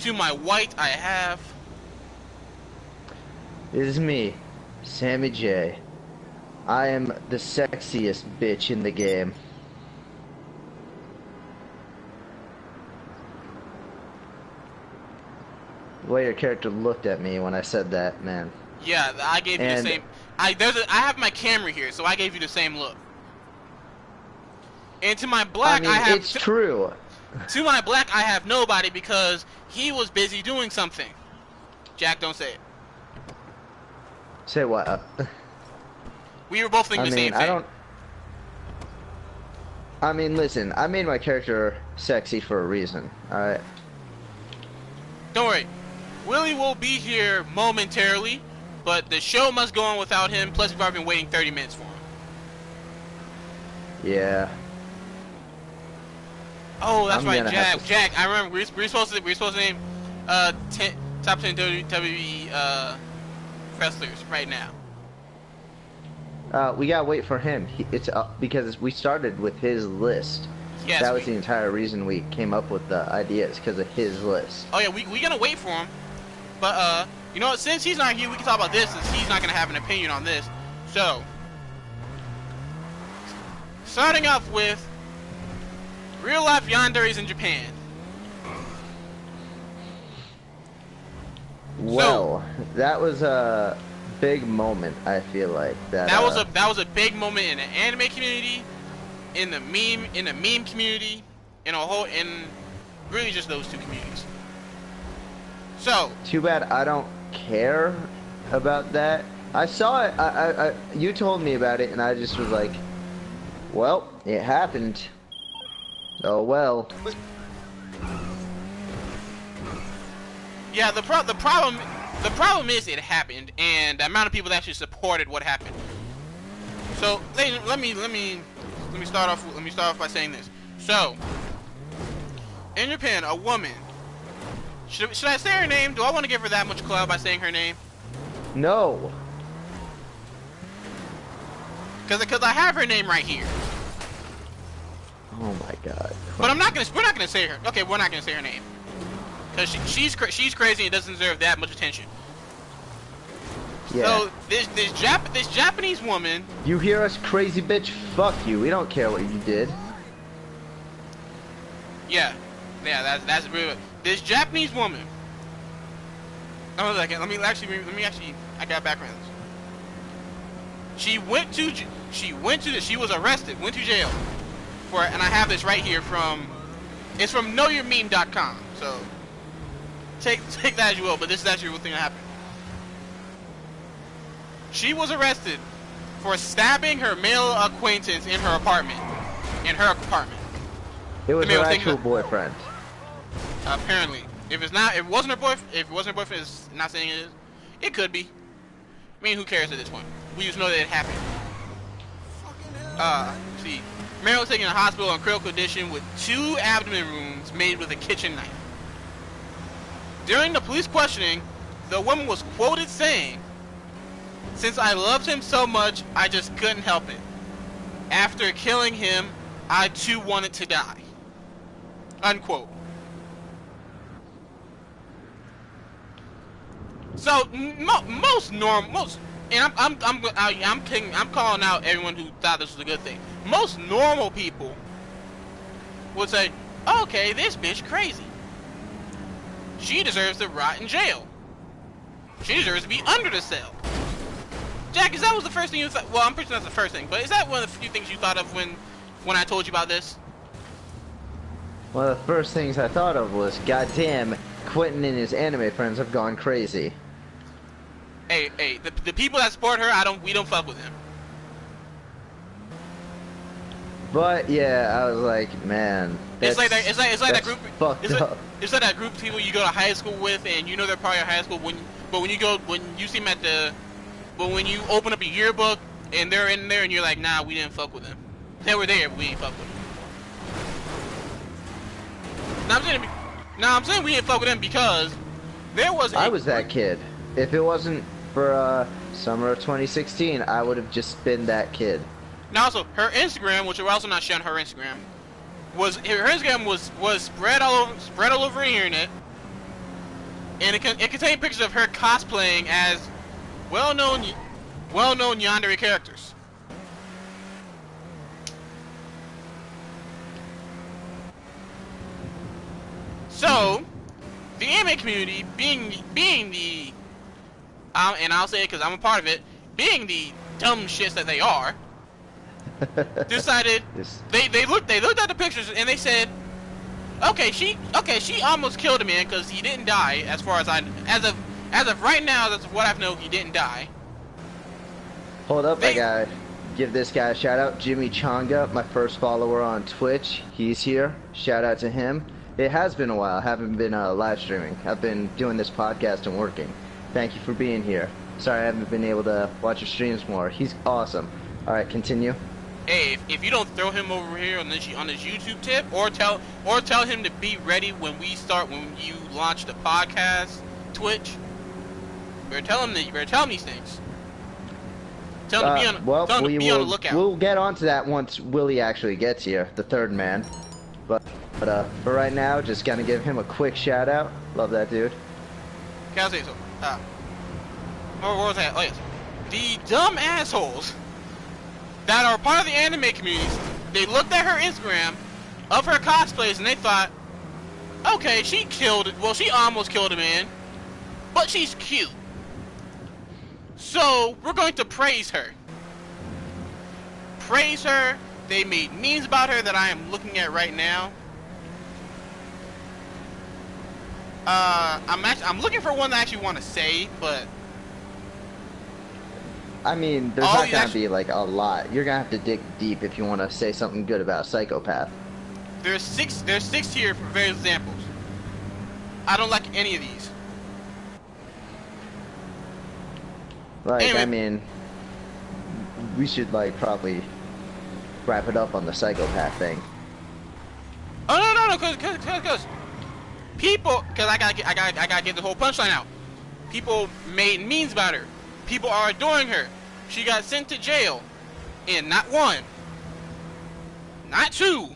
To my white, I have. It is me, Sammy J. I am the sexiest bitch in the game. The way your character looked at me when I said that, man. Yeah, I gave you the same. I have my camera here, so I gave you the same look. And to my black, I have. It's true. To my black, I have nobody because he was busy doing something. Jack, don't say it. Say what? We were both thinking the same thing. I mean, listen, I made my character sexy for a reason, alright? Don't worry. Willie will be here momentarily, but the show must go on without him, plus we've already been waiting 30 minutes for him. Yeah. Oh, that's right, Jack, I remember, we're supposed to name top 10 WWE wrestlers right now. We gotta wait for him. It's because we started with his list. Yes, that was the entire reason we came up with the ideas, because of his list. Oh yeah, we gonna wait for him. But you know what? Since he's not here, we can talk about this. Since he's not gonna have an opinion on this. So, starting off with real life yanderes in Japan. Well, that was a big moment. I feel like that was a big moment in the anime community, in the meme community, in really just those two communities. So too bad I don't care about that. I saw it. You told me about it, and I just was like, well, it happened. Oh well. Yeah, the problem is it happened, and the amount of people that actually supported what happened. So let me start off by saying this. So in Japan, a woman. Should I say her name? Do I want to give her that much clout by saying her name? No. Because I have her name right here. Oh my god. But we're not gonna say her. Okay, we're not gonna say her name. Because she's crazy and doesn't deserve that much attention. Yeah. So this Japanese woman. You hear us, crazy bitch? Fuck you. We don't care what you did. Yeah, that's real. This Japanese woman. Oh, let me actually. I got background. She was arrested, went to jail for, and I have this right here it's from knowyourmeme.com. So take that as you will, but this is actually what thing that happened. She was arrested for stabbing her male acquaintance in her apartment. It was her actual boyfriend. Apparently, if it wasn't her boyfriend, it's not saying it is. It could be. I mean, who cares at this point? We just know that it happened. See, Mary was taken to the hospital in critical condition with 2 abdomen wounds made with a kitchen knife. During the police questioning, the woman was quoted saying, "Since I loved him so much, I just couldn't help it. After killing him, I too wanted to die." Unquote. So most, and I'm calling out everyone who thought this was a good thing. Most normal people would say, "Okay, this bitch crazy. She deserves to rot in jail. She deserves to be under the cell." Jack, is that was the first thing you thought? Well, I'm pretty sure that's the first thing, but is that one of the few things you thought of when I told you about this? One of the first things I thought of was, goddamn, Quentin and his anime friends have gone crazy. Hey, the people that support her, we don't fuck with them. But yeah, I was like, man, it's like that group. Up. It's like that group of people you go to high school with, and you know they're part of high school. When you see them when you open up a yearbook and they're in there, and you're like, nah, we didn't fuck with them. They were there, but we didn't fuck with them. I'm saying we didn't fuck with them because there was. I was that kid. If it wasn't for summer of 2016, I would have just been that kid. Now, also her Instagram, which we're also not showing her Instagram, was spread all over the internet. and it contained pictures of her cosplaying as well-known yandere characters. So, the anime community, being the and I'll say it because I'm a part of it, being the dumb shits that they are, decided they looked at the pictures and they said, okay, she almost killed a man because he didn't die. As of right now, that's what I know. He didn't die. Hold up, I gotta give this guy a shout out. Jimmy Changa, my first follower on Twitch. He's here. Shout out to him. It has been a while. I haven't been live streaming. I've been doing this podcast and working. Thank you for being here. Sorry I haven't been able to watch your streams more. He's awesome. All right, continue. Hey, if you don't throw him over here on this YouTube tip, or tell him to be ready when you launch the podcast, Twitch. You better tell him these things. Tell him to be on the lookout. We'll get onto that once Willie actually gets here, the third man. But for right now, just gonna give him a quick shout out. Love that dude. Can I say so? What was that? Oh yes, the dumb assholes that are part of the anime communities. They looked at her Instagram of her cosplays and they thought, okay, she almost killed a man, but she's cute. So we're going to praise her. Praise her. They made memes about her that I am looking at right now. I'm looking for one that I actually want to say, but I mean, there's not gonna be like a lot. You're gonna have to dig deep if you want to say something good about Psychopath. There's six here for various examples. I don't like any of these. Like, anyway. I mean, we should like probably wrap it up on the Psychopath thing. Oh no, cause people, cause I gotta get the whole punchline out. People made memes about her. People are adoring her. She got sent to jail, and not one, not two,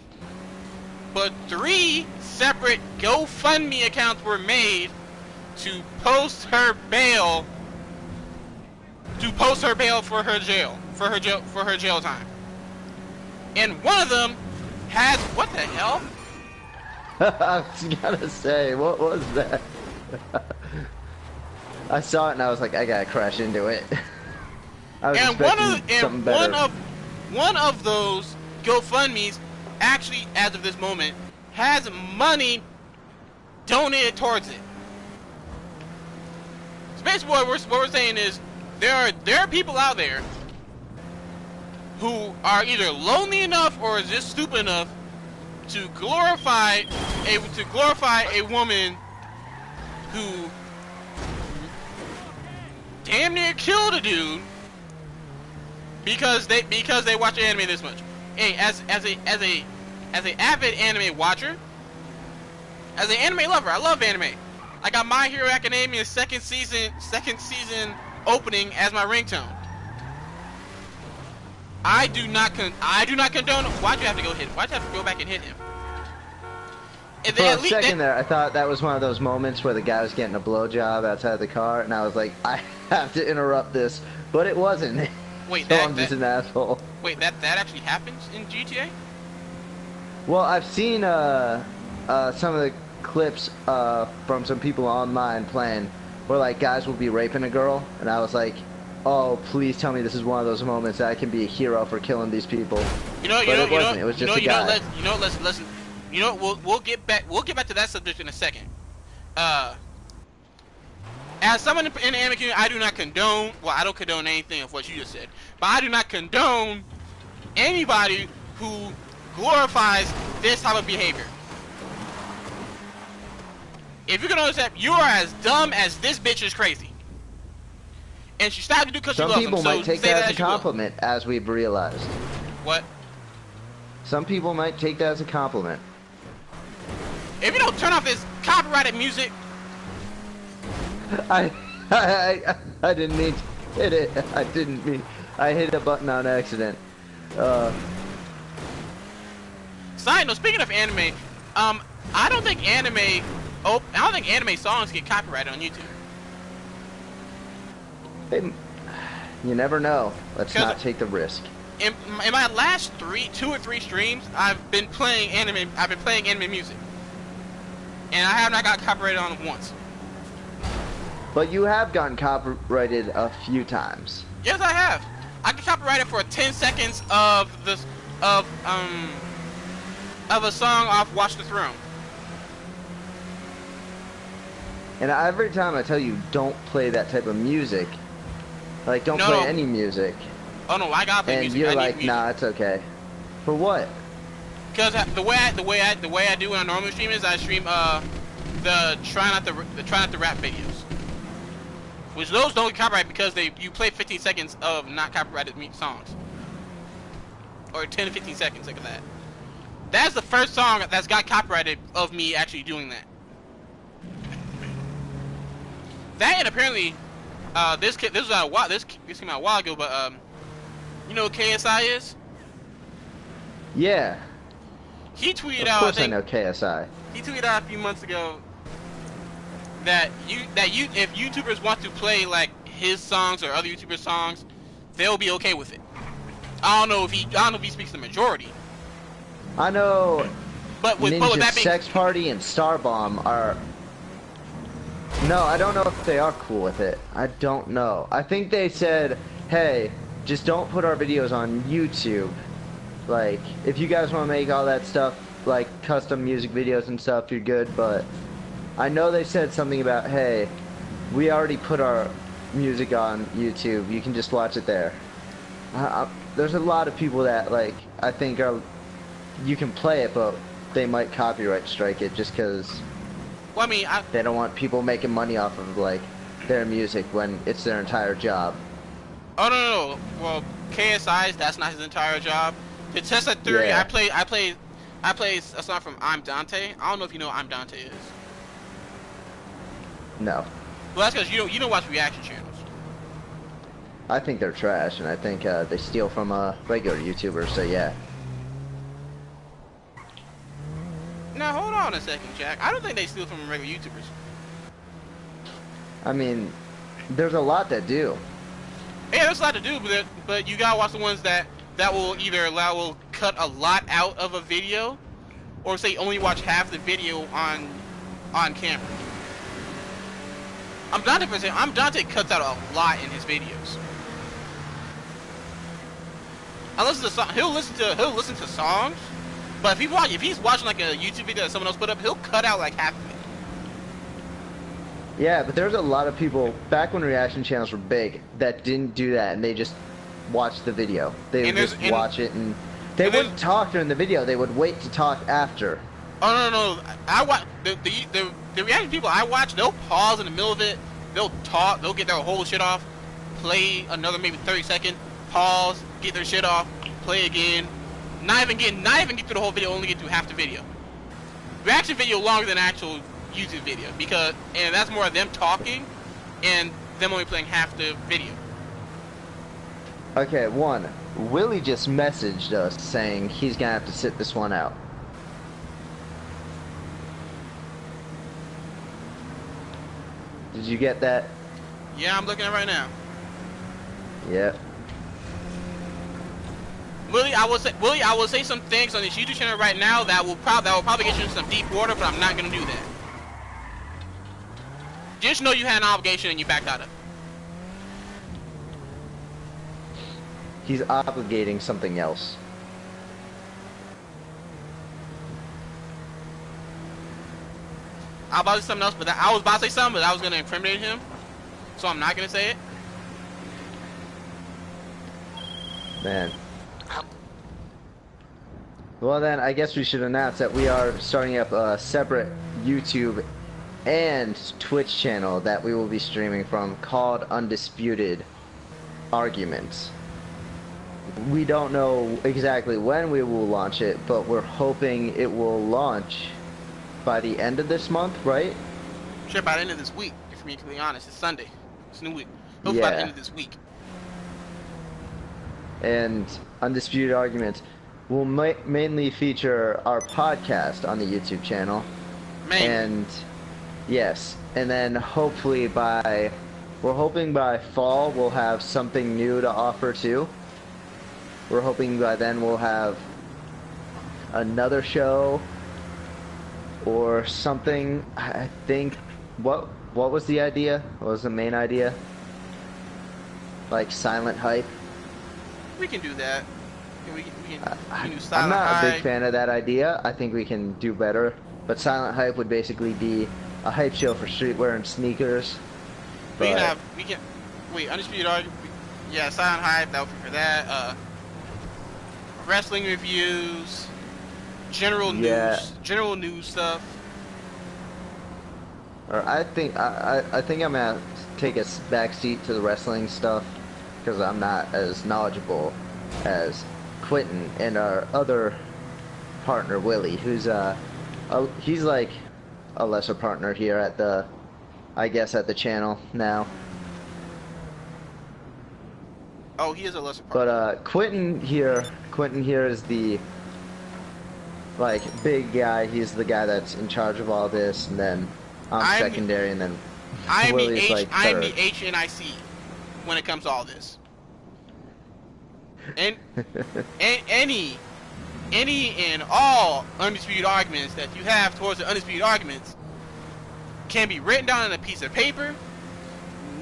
but 3 separate GoFundMe accounts were made to post her bail. For her jail time. And one of them has, what the hell? I was gonna say, what was that? I saw it and I was like, I gotta crash into it. I was expecting something better. One of those GoFundMes actually, as of this moment, has money donated towards it. So basically what we're saying is, there are people out there who are either lonely enough or just stupid enough to glorify a woman who damn near killed a dude because they watch anime this much. Hey, as an avid anime watcher, as an anime lover, I love anime. I got My Hero Academia's second season opening as my ringtone. I do not condone. Why'd you have to go hit? Why'd you have to go back and hit him? For a second there, I thought that was one of those moments where the guy was getting a blowjob outside the car, and I was like, I have to interrupt this, but it wasn't. Wait, so I'm just an asshole. Wait, that actually happens in GTA? Well, I've seen some of the clips from some people online playing where like guys will be raping a girl, and I was like, oh, please tell me this is one of those moments that I can be a hero for killing these people. It wasn't. It was just a guy. We'll get back to that subject in a second. As someone in the anime community, I do not condone. Well, I don't condone anything of what you just said, but I do not condone anybody who glorifies this type of behavior. If you can notice that, you are as dumb as this bitch is crazy. And she stopped to do because she loves him. Some people might take that as a compliment, as we've realized. What? Some people might take that as a compliment. If you don't turn off this copyrighted music. I didn't mean to hit it. I didn't mean. I hit a button on accident. Side note, speaking of anime, I don't think anime I don't think anime songs get copyrighted on YouTube. You never know. Let's not take the risk. In my last 2 or 3 streams, I've been playing anime. I've been playing anime music, and I have not got copyrighted on it once. But you have gotten copyrighted a few times. Yes, I have. I got copyrighted for 10 seconds of a song off Watch the Throne. And every time I tell you don't play that type of music, like don't play any music. Oh no, I gotta play music. And you're like, nah, it's okay. For what? Because the way I do when I normally stream is I stream the try not to rap videos, which those don't get copyrighted because you play 15 seconds of not copyrighted songs, or 10 to 15 seconds like that. That's the first song that's got copyrighted of me actually doing that. That, and apparently, this came out a while ago, but you know what KSI is? Yeah. He tweeted out. Of course I know KSI. He tweeted out a few months ago that if YouTubers want to play like his songs or other YouTubers' songs, they'll be okay with it. I don't know if he speaks the majority. I know. But with that being, Sex Party and Starbomb are. No, I don't know if they are cool with it. I don't know. I think they said, hey, just don't put our videos on YouTube. Like, if you guys want to make all that stuff, like custom music videos and stuff, you're good, but I know they said something about, hey, we already put our music on YouTube, you can just watch it there. There's a lot of people that, like, I think you can play it, but they might copyright strike it just because well, I mean, they don't want people making money off of, like, their music when it's their entire job. Oh, no. Well, KSI's, that's not his entire job. To test that theory, yeah. I play a song from I'm Dante. I don't know if you know what I'm Dante is. No. Well, that's because you don't watch reaction channels. I think they're trash, and I think they steal from regular YouTubers, so yeah. Now, hold on a second, Jack. I don't think they steal from regular YouTubers. I mean, there's a lot that do. Yeah, there's a lot to do, but you gotta watch the ones that will either will cut a lot out of a video, or say only watch half the video on camera. I'm Dante cuts out a lot in his videos. He'll listen to songs, but if he's watching like a YouTube video that someone else put up, he'll cut out like half of it. Yeah, but there's a lot of people back when reaction channels were big that didn't do that, and they just watched the video. They would just watch it, and they wouldn't talk during the video. They would wait to talk after. Oh no! I watch the reaction people I watch. They'll pause in the middle of it. They'll talk. They'll get their whole shit off. Play another maybe 30 seconds. Pause. Get their shit off. Play again. Not even get through the whole video. Only get through half the video. Reaction video longer than actual YouTube video and that's more of them talking and them only playing half the video. Okay, Willie just messaged us saying he's gonna have to sit this one out. Did you get that? Yeah, I'm looking at it right now. Yep. Willie, I will say some things on this YouTube channel right now that will probably get you in some deep water, but I'm not gonna do that. Just know you had an obligation and you backed out of it. He's obligating something else. I was about to say something else, but I was about to say something, but I was going to incriminate him, so I'm not going to say it. Man. Well then, I guess we should announce that we are starting up a separate YouTube and Twitch channel that we will be streaming from called Undisputed Arguments. We don't know exactly when we will launch it, but we're hoping it will launch by the end of this month, right? Sure, by the end of this week, if I'm being completely honest. It's Sunday. It's a new week. Hopefully by the end of this week. And Undisputed Arguments will mainly feature our podcast on the YouTube channel. And Yes, and then hopefully we're hoping by fall we'll have something new to offer too. We're hoping by then we'll have another show or something. I think, what was the idea? What was the main idea? Like silent hype? We can do that. We can do silent I'm not hype. a big fan of that idea. I think we can do better. But silent hype would basically be a hype show for streetwear and sneakers. We can wait, Undisputed argument. Yeah, silent hype. That would be for that. Wrestling reviews, general news stuff. Or I think I'm gonna take a back seat to the wrestling stuff because I'm not as knowledgeable as Quentin and our other partner Willie, who's he's like a lesser partner here at the, I guess, at the channel now. Oh, he is a lesser partner. But Quentin here is the like big guy. He's the guy that's in charge of all this, and then I'm secondary, and then Willie's like third. I'm the HNIC when it comes to all this. And any and all Undisputed arguments that you have towards the Undisputed arguments can be written down on a piece of paper,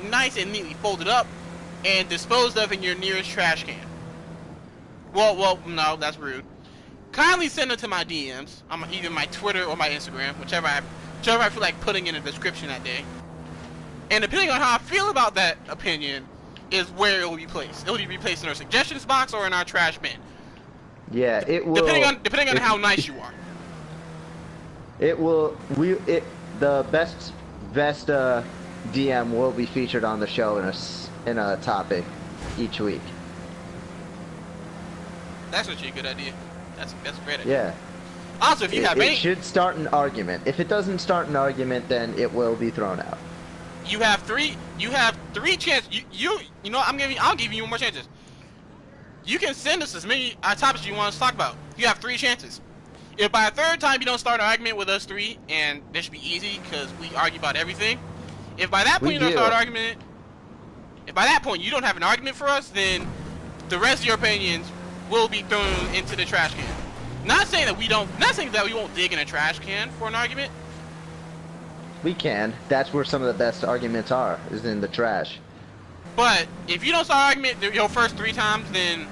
nice and neatly folded up, and disposed of in your nearest trash can. Well, no, that's rude. Kindly send them to my DMs, on either my Twitter or my Instagram, whichever I feel like putting in a description that day. And depending on how I feel about that opinion, is where it will be placed. It will be placed in our suggestions box or in our trash bin. Yeah, it will. Depending on how nice you are. It will. The best DM will be featured on the show in a topic each week. That's actually a good idea. That's a great idea. Yeah. Also, if you have any, it should start an argument. If it doesn't start an argument, then it will be thrown out. You have three chances. You know, I'll give you more chances. You can send us as many topics you want us to talk about. You have 3 chances. If by a third time you don't start an argument with us 3, and this should be easy because we argue about everything. If by that point you don't start an argument, if by that point you don't have an argument for us, then the rest of your opinions will be thrown into the trash can. Not saying that we won't dig in a trash can for an argument. We can. That's where some of the best arguments are, is in the trash. But if you don't start an argument your first 3 times, then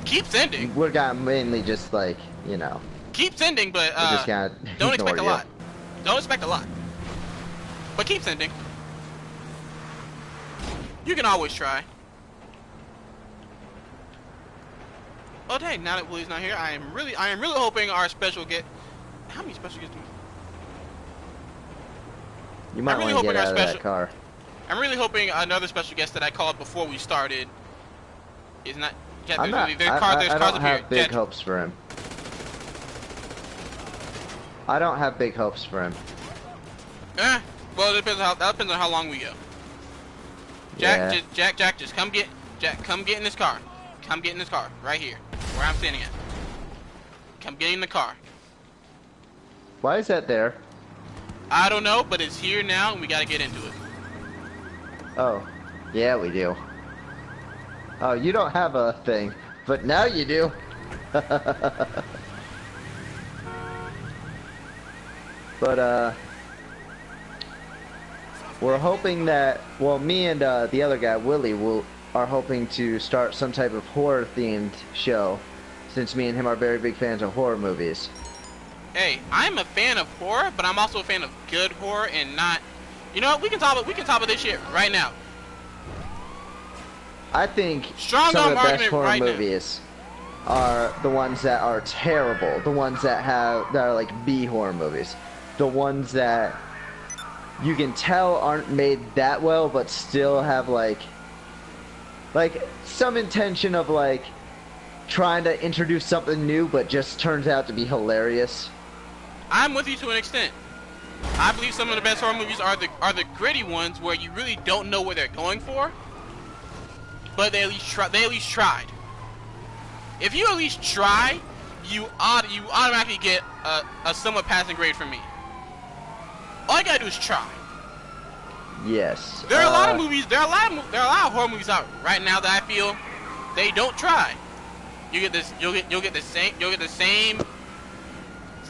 keep sending. We're gonna mainly just like, you know. Keep sending, but just gotta don't expect a you. lot. Don't expect a lot. But keep sending. You can always try. Oh dang! Now that Willie's not here, I am really hoping our special guest. How many special guests do we? You might want to get out of that car. I'm really hoping another special guest that I called before we started is not. Yeah, I don't have big hopes for him. I don't have big hopes for him. Well, that depends on how long we go. Jack, just come get in this car. Come get in this car right here, where I'm standing at. Come get in the car. Why is that there? I don't know, but it's here now, and we gotta get into it. Oh, yeah, we do. Oh, you don't have a thing, but now you do. But, we're hoping that, well, me and the other guy, Willie, are hoping to start some type of horror-themed show, since me and him are very big fans of horror movies. Hey, I'm a fan of horror, but I'm also a fan of good horror and not. You know what? We can talk about this shit right now. I think some of the best horror movies are the ones that are terrible, the ones that are like B horror movies, the ones that you can tell aren't made that well, but still have like some intention of like trying to introduce something new, but just turns out to be hilarious. I'm with you to an extent. I believe some of the best horror movies are the gritty ones where you really don't know what they're going for, but they at least tried. If you at least try, you automatically get a somewhat passing grade from me. All you gotta do is try. Yes. There are a lot of movies. There are a lot of horror movies out right now that I feel they don't try. You get this. You'll get the same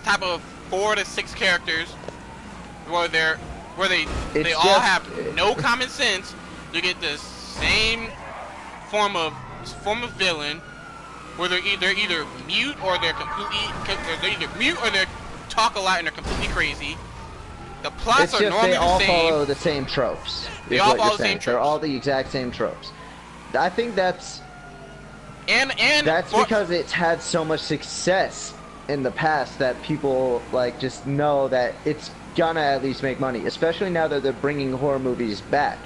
type of 4 to 6 characters where they all have no common sense. You get the same form of villain where they're either mute or they're talk a lot and they're completely crazy. The plots are normally they all the same. follow the same tropes. They all follow the same tropes. They're all the exact same tropes. I think that's because it's had so much success in the past that people like just know that it's gonna at least make money, especially now that they're bringing horror movies back.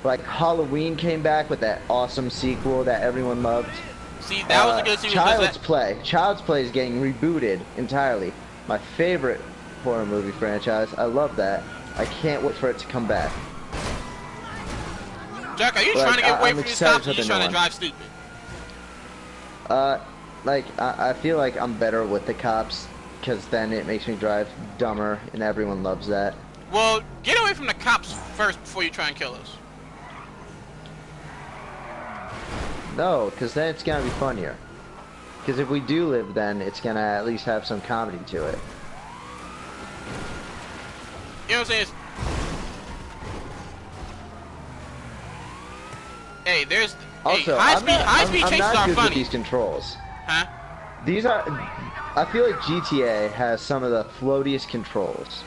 Like Halloween came back with that awesome sequel that everyone loved. See, that was a good sequel. Child's Play is getting rebooted entirely. My favorite horror movie franchise. I love that. I can't wait for it to come back. Jack, are you trying to get away from these cops, or are you trying to drive stupid? I feel like I'm better with the cops, because then it makes me drive dumber, and everyone loves that. Well, get away from the cops first before you try and kill us. No, because then it's gonna be funnier. Because if we do live, then it's gonna at least have some comedy to it. You know what I'm saying? Hey, there's also high speed chases are good funny. With these controls. Huh? These are. I feel like GTA has some of the floatiest controls.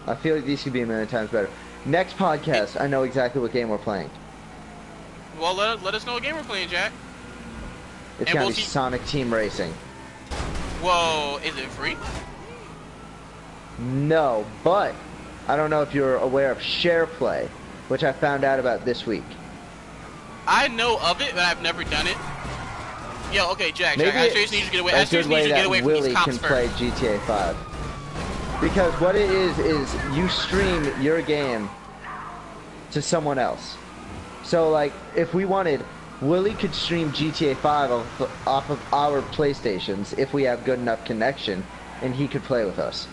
I feel like these could be a million times better. Next podcast, I know exactly what game we're playing. Well, let us know what game we're playing, Jack. It's gonna be Sonic Team Racing. Whoa, is it free? No, but I don't know if you're aware of SharePlay, which I found out about this week. I know of it, but I've never done it. Yo, okay, Jack, Maybe I seriously need you to get away. I seriously need you to get away from Willie these cops can first. play GTA 5. Because what it is you stream your game to someone else. So, like, if we wanted, Willie could stream GTA 5 off of our PlayStations if we have good enough connection, and he could play with us.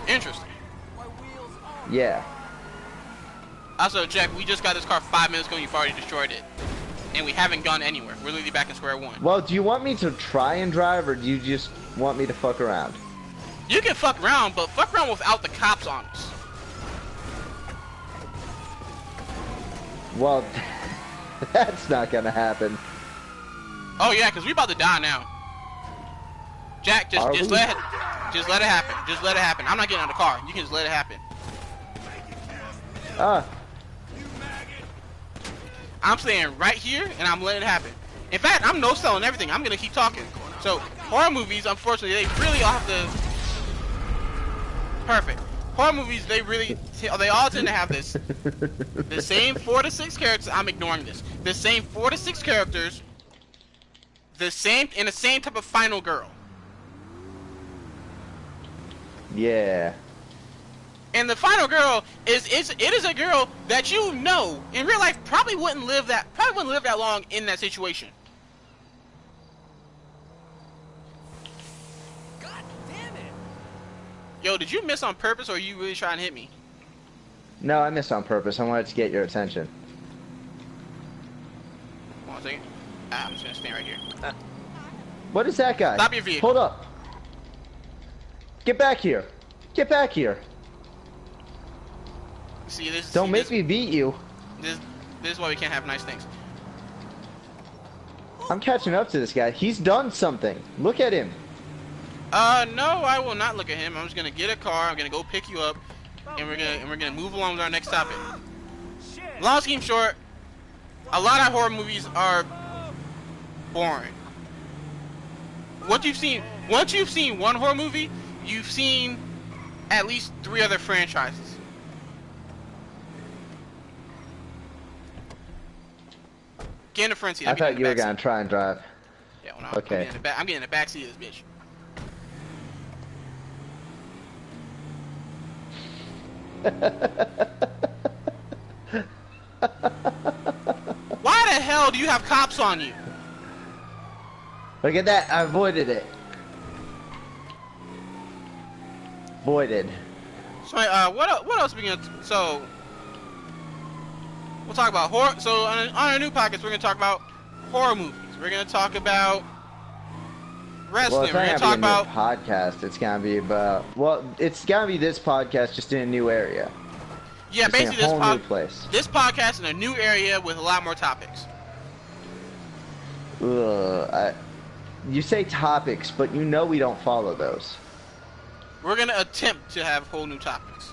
Interesting. Yeah. Also, Jack, we just got this car 5 minutes ago and you've already destroyed it. And we haven't gone anywhere. We're literally back in square one. Well, do you want me to try and drive, or do you just want me to fuck around? You can fuck around, but fuck around without the cops on us. Well, that's not gonna happen. Oh yeah, because we about to die now. Jack, just let it happen. Just let it happen. I'm not getting out of the car. You can just let it happen. I'm staying right here, and I'm letting it happen. In fact, I'm no-selling everything. I'm gonna keep talking. So, horror movies, unfortunately, they really all have to... Perfect. Horror movies, they all tend to have this. The same 4 to 6 characters. I'm ignoring this. The same 4 to 6 characters. The same type of final girl. Yeah. And the final girl is a girl that you know in real life probably wouldn't live that long in that situation. God damn it! Yo, did you miss on purpose, or are you really trying to hit me? No, I missed on purpose. I wanted to get your attention. Hold on a second. I'm just gonna stand right here. What is that guy? Stop your vehicle. Hold up. Get back here. Get back here. See, Don't make me beat you. This is why we can't have nice things. I'm catching up to this guy. He's done something. Look at him. No, I will not look at him. I'm just gonna get a car. I'm gonna go pick you up, and we're gonna move along with our next topic. Long scheme short, a lot of horror movies are boring. Once you've seen one horror movie, you've seen at least 3 other franchises. Get in the front seat. I thought you were gonna try and drive. Yeah, well, no, okay. I'm getting in the back seat of this bitch. Why the hell do you have cops on you? Look at that. I avoided it. Voided. So, what else are we gonna? So, we'll talk about horror. So, on our new podcast, we're gonna talk about horror movies. We're gonna talk about Well, wrestling. it's We're not gonna gonna talk be a about. new podcast. It's gonna be about. Well, it's gonna be this podcast just in a new area. Yeah, just basically in a whole new place. This podcast in a new area with a lot more topics. You say topics, but you know we don't follow those. We're gonna attempt to have whole new topics.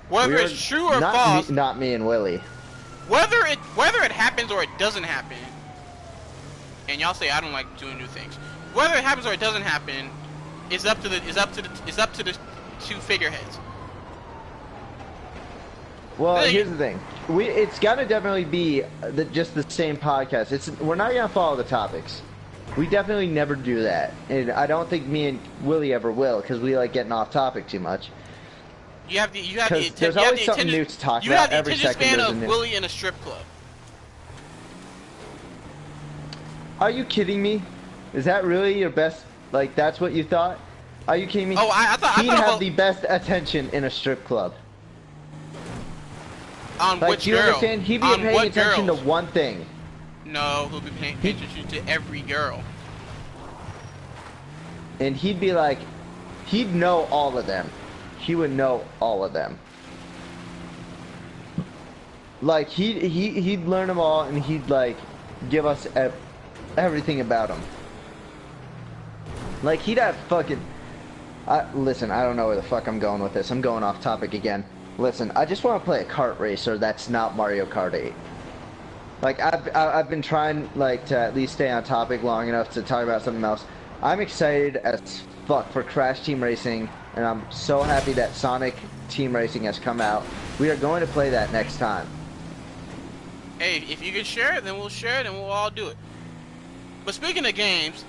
Whether it's true or false, not me and Willie. Whether it happens or it doesn't happen, and y'all say I don't like doing new things. Whether it happens or it doesn't happen, is up to the two figureheads. Well, here's the thing. It's gotta definitely be just the same podcast. We're not gonna follow the topics. We definitely never do that, and I don't think me and Willie ever will, because we like getting off topic too much. There's always something new to talk about every second. You have the attention span of Willie in a strip club. Are you kidding me? Is that really your best? Like, that's what you thought? Are you kidding me? Oh, I thought he'd have the best attention in a strip club. On like, which do you girl? understand? He'd be paying attention to one thing. No, he'll be paying attention to every girl. And he'd be like, he'd know all of them. He would know all of them. Like, he'd learn them all, and he'd, like, give us everything about them. Like, he'd have fucking... listen, I don't know where the fuck I'm going with this. I'm going off topic again. Listen, I just want to play a kart racer that's not Mario Kart 8. Like, I've been trying, like, to at least stay on topic long enough to talk about something else. I'm excited as fuck for Crash Team Racing, and I'm so happy that Sonic Team Racing has come out. We are going to play that next time. Hey, if you can share it, then we'll share it, and we'll all do it. But speaking of games,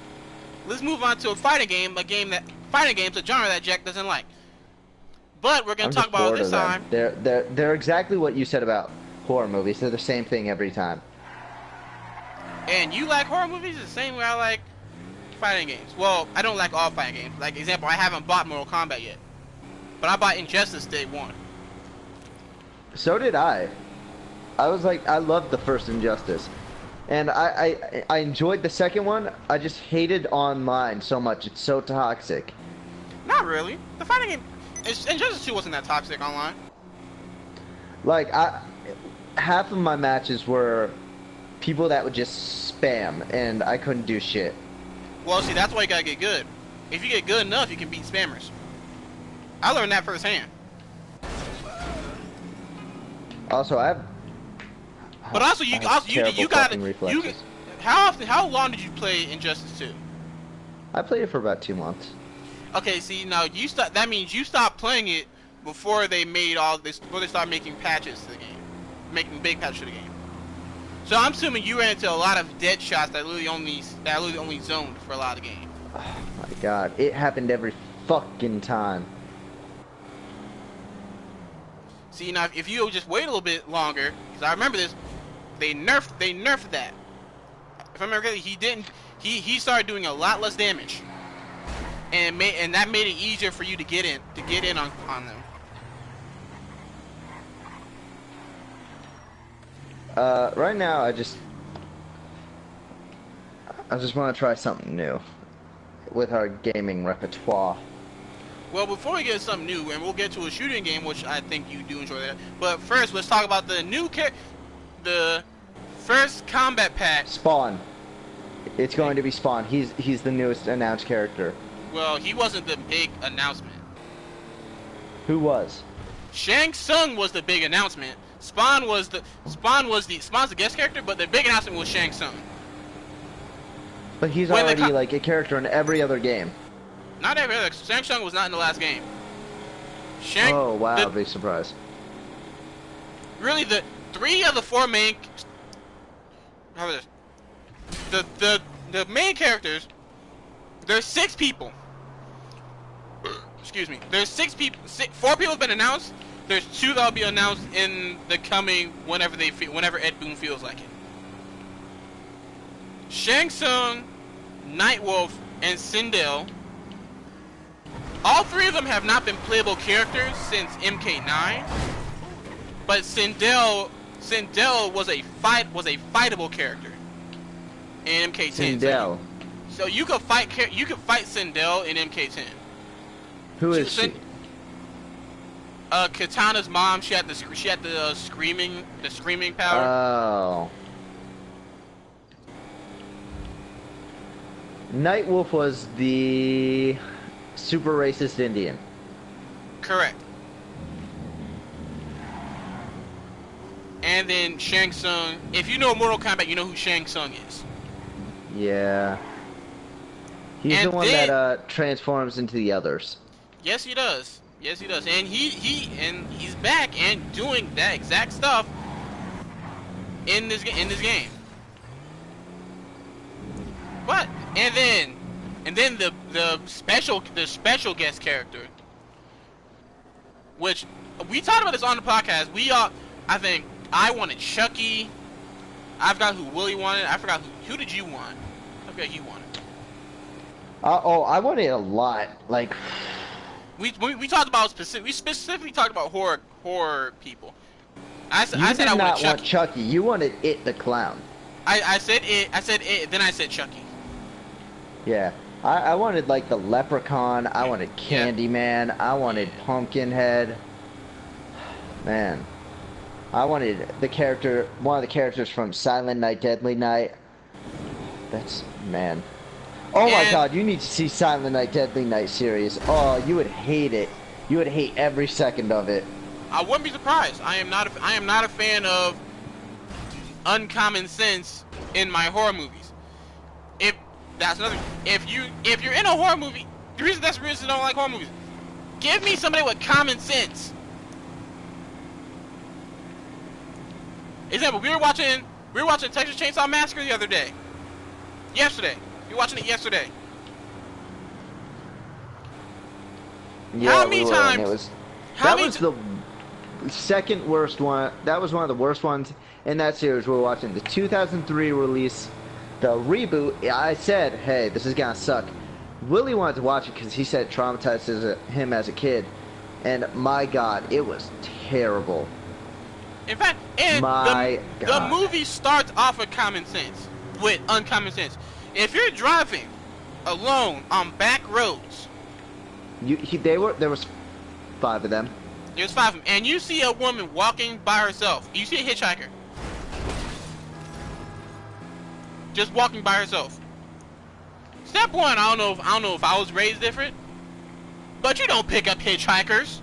let's move on to a fighting game, fighting game's a genre that Jack doesn't like. But we're going to talk about it this time. They're exactly what you said about horror movies. They're the same thing every time. And you like horror movies the same way I like fighting games. Well, I don't like all fighting games. Like, example, I haven't bought Mortal Kombat yet. But I bought Injustice Day 1. So did I. I was like, I loved the first Injustice. And I enjoyed the second one. I just hated online so much. It's so toxic. Not really. The fighting game... Injustice 2 wasn't that toxic online. Like, half of my matches were people that would just spam, and I couldn't do shit. Well, see, that's why you gotta get good. If you get good enough, you can beat spammers. I learned that firsthand. Also, I have... But also, you gotta... How long did you play Injustice 2? I played it for about 2 months. Okay, see, now that means you stopped playing it before they made all this, before they started making patches to the game, making big patches to the game. So I'm assuming you ran into a lot of dead shots that literally only zoned for a lot of the game. Oh my god, it happened every fucking time. See, now if you just wait a little bit longer, because I remember this, they nerfed that. If I remember correctly, he started doing a lot less damage. And that made it easier for you to get in on them. Right now I just want to try something new with our gaming repertoire. Well, before we get to something new, and we'll get to a shooting game, which I think you do enjoy that. But first, let's talk about the first combat pack. Spawn. It's going to be Spawn. He's the newest announced character. Well, he wasn't the big announcement. Who was? Shang Tsung was the big announcement. Spawn's the guest character, but the big announcement was Shang Tsung. But he's already like a character in every other game. Not every other. Shang Tsung was not in the last game. Oh wow, I'd be surprised. Really, the 3 of the 4 main. How about this? The main characters. There's 6 people. Excuse me. There's 6 people. 4 people have been announced. There's 2 that'll be announced in the coming whenever Ed Boon feels like it. Shang Tsung, Nightwolf, and Sindel all three of them have not been playable characters since MK9, but Sindel was a fightable character in MK10. Sindel. So you could fight Sindel in MK10. Who is she? Katana's mom. She had the screaming power. Oh. Nightwolf was the super racist Indian. Correct. And then Shang Tsung. If you know Mortal Kombat, you know who Shang Tsung is. Yeah. He's the one that transforms into the others. Yes, he does. Yes, he does. And he's back and doing that exact stuff in this game. But and then the special guest character, which we talked about this on the podcast. I think I wanted Chucky. I forgot who Willie wanted. I forgot who did you want? I forgot you wanted. I wanted a lot. Like we talked about specific. We specifically talked about horror people. I said I wanted Chucky. Want Chucky. You wanted It the Clown. I said it. I said it. Then I said Chucky. Yeah. I wanted like the Leprechaun. I wanted Candyman. I wanted Pumpkinhead. Man. I wanted one of the characters from Silent Night, Deadly Night. Man. Oh my god, you need to see Silent Night, Deadly Night series. Oh, you would hate it. You would hate every second of it. I wouldn't be surprised. I am not a fan of uncommon sense in my horror movies. If you're in a horror movie, that's the reason I don't like horror movies. Give me somebody with common sense. Example, we were watching Texas Chainsaw Massacre the other day. Yesterday. We were watching it yesterday. Yeah, how many times? That was the second worst one. That was one of the worst ones in that series. We were watching the 2003 release, the reboot. I said, hey, this is gonna suck. Willie wanted to watch it because he said it traumatized him as a kid. And my god, it was terrible. In fact, the movie starts off with common sense, with uncommon sense. If you're driving alone on back roads, there was 5 of them. There's 5 of them, and you see a woman walking by herself. You see a hitchhiker, just walking by herself. Step 1, I don't know if I was raised different, but you don't pick up hitchhikers.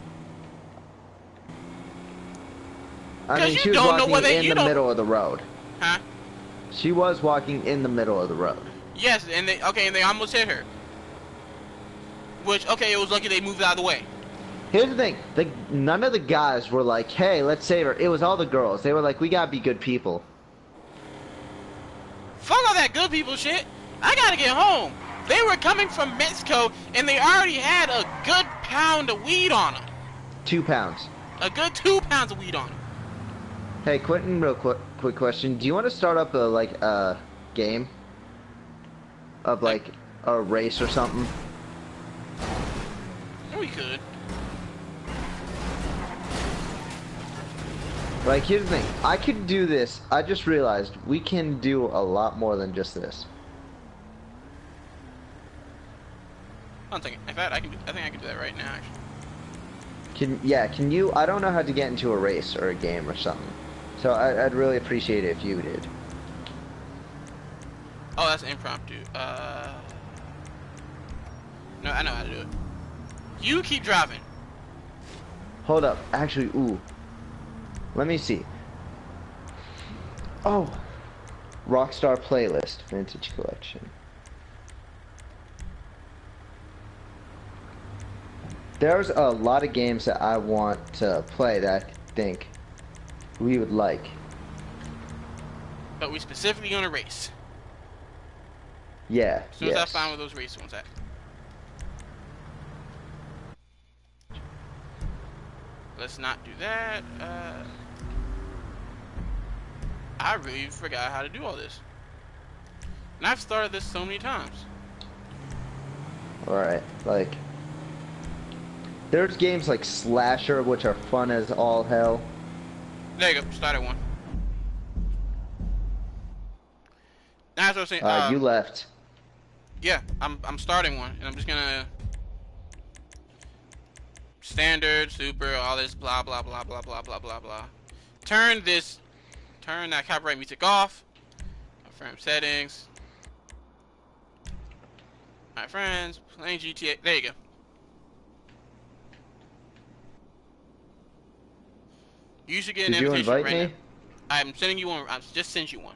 I mean, she was walking in the middle of the road. Huh? She was walking in the middle of the road. Yes, and they almost hit her. Which, okay, it was lucky they moved out of the way. Here's the thing. None of the guys were like, hey, let's save her. It was all the girls. They were like, we gotta be good people. Fuck all that good people shit. I gotta get home. They were coming from Mexico, and they already had a good pound of weed on them. 2 pounds. A good 2 pounds of weed on them. Hey, Quentin, real quick question. Do you want to start up a game of like a race or something? We could. Like, here's the thing. I could do this. I just realized we can do a lot more than just this. One second. In fact, I think I can do that right now. Actually. Can you? I don't know how to get into a race or a game or something. So I'd really appreciate it if you did. Oh, that's impromptu. No, I know how to do it. You keep driving. Hold up. Actually, ooh. Let me see. Oh. Rockstar Playlist. Vintage Collection. There's a lot of games that I want to play that I think we would like. But we specifically on a race. Yeah. As soon as I find where those race ones at. Let's not do that. I really forgot how to do all this. And I've started this so many times. Alright, like... There's games like Slasher, which are fun as all hell. There you go. Started one. That's what I was saying. You left. Yeah, I'm starting one, and I'm just gonna standard, super, all this blah blah blah blah blah blah blah blah. Turn that copyright music off. Confirm settings. My friends playing GTA. There you go. You should get an invitation invite right me? now. I'm sending you one. I just sent you one.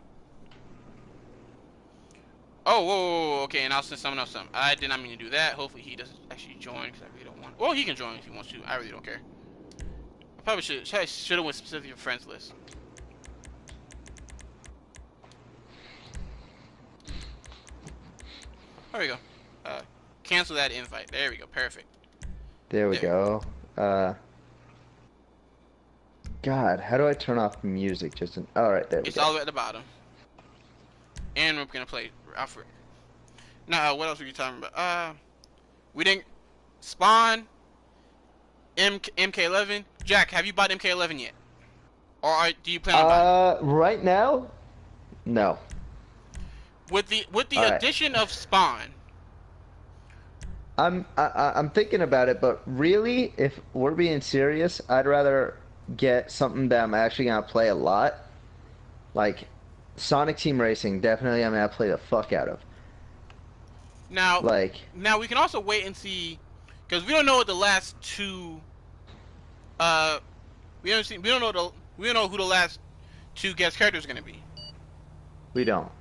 Oh, whoa, okay, and I'll send someone else some. I did not mean to do that. Hopefully he doesn't actually join, because I really don't want. Well, he can join if he wants to. I really don't care. I probably should have went specifically for friends list. There we go. Cancel that invite. There we go. Perfect. There we go. God, how do I turn off music? All right, there we go. It's all the way at the bottom. And we're gonna play Alfred. Now, what else were you talking about? We didn't spawn MK11. Jack, have you bought MK11 yet? Or do you plan on buying? Right now, no. With the addition of Spawn. I'm thinking about it, but really, if we're being serious, I'd rather get something that I'm actually gonna play a lot, like Sonic Team Racing. Definitely, I'm gonna play the fuck out of. Now we can also wait and see, because we don't know what the last two. We don't know who the last two guest characters are gonna be. We don't.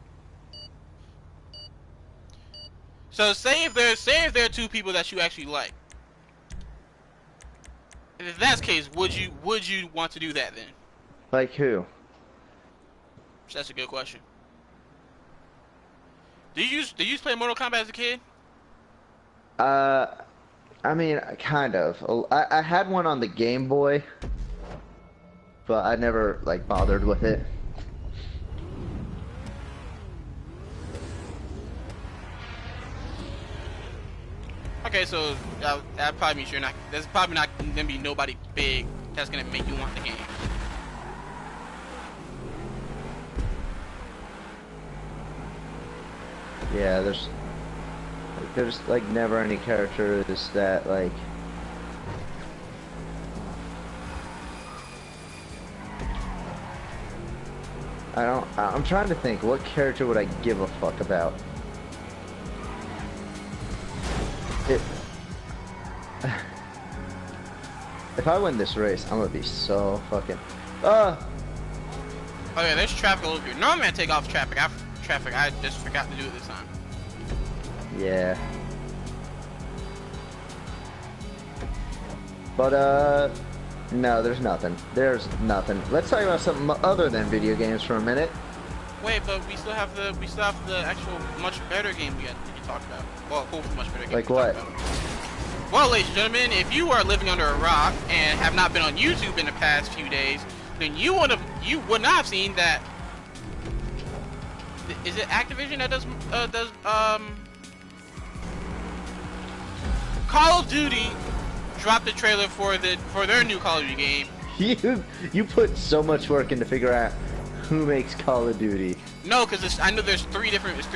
So say if there are two people that you actually like. And if that's the case, would you want to do that then? Like who? That's a good question. Did you play Mortal Kombat as a kid? I mean, kind of. I had one on the Game Boy, but I never like bothered with it. Okay, so that probably means there's probably not gonna be nobody big that's gonna make you want the game. Yeah, there's like never any characters that like. I'm trying to think, what character would I give a fuck about? If I win this race, I'm gonna be so fucking. Oh yeah, there's traffic over here. Normally I take off traffic. I just forgot to do it this time. Yeah. But no, there's nothing. There's nothing. Let's talk about something other than video games for a minute. Wait, but we still have the actual much better game we talked about. Well, hopefully much better game. Like what? Well, ladies and gentlemen, if you are living under a rock and have not been on YouTube in the past few days, then you would not have seen that. Is it Activision that does Call of Duty dropped the trailer for their new Call of Duty game. You put so much work in to figure out who makes Call of Duty. No, because I know there's three different ones.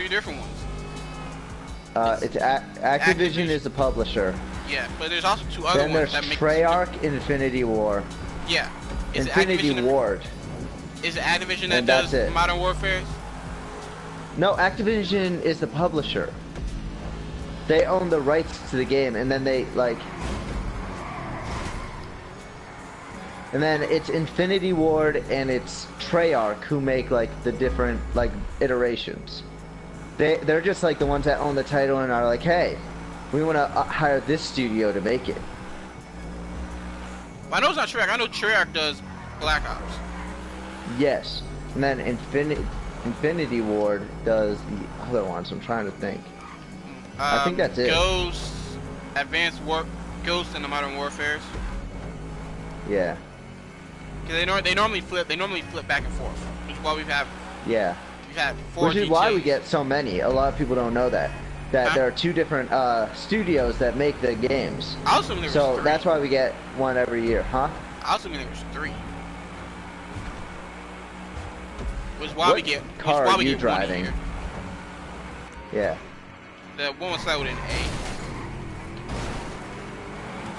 Activision is the publisher. Yeah, but there's also two other ones that make. Treyarch, Infinity War. Yeah. Infinity Ward. Is it Activision that does Modern Warfare? No, Activision is the publisher. They own the rights to the game, and then and then it's Infinity Ward and it's Treyarch who make like the different like iterations. They're just like the ones that own the title and are like, hey, we want to hire this studio to make it. I know it's not Treyarch. I know Treyarch does Black Ops. Yes, and then Infinity Ward does the other ones. I'm trying to think. I think that's it. Ghost, Ghost and the Modern Warfares. Yeah. Because they normally flip back and forth. Which is why we've had. Yeah. We've had 4 Which is why we get so many. A lot of people don't know that. that Huh? there are two different studios that make the games. I was assuming there was So three. that's why we get one every year, huh? I was assuming there was three. Which is why What we get. car Which why are we you get driving? one a year. Yeah. The one was started with an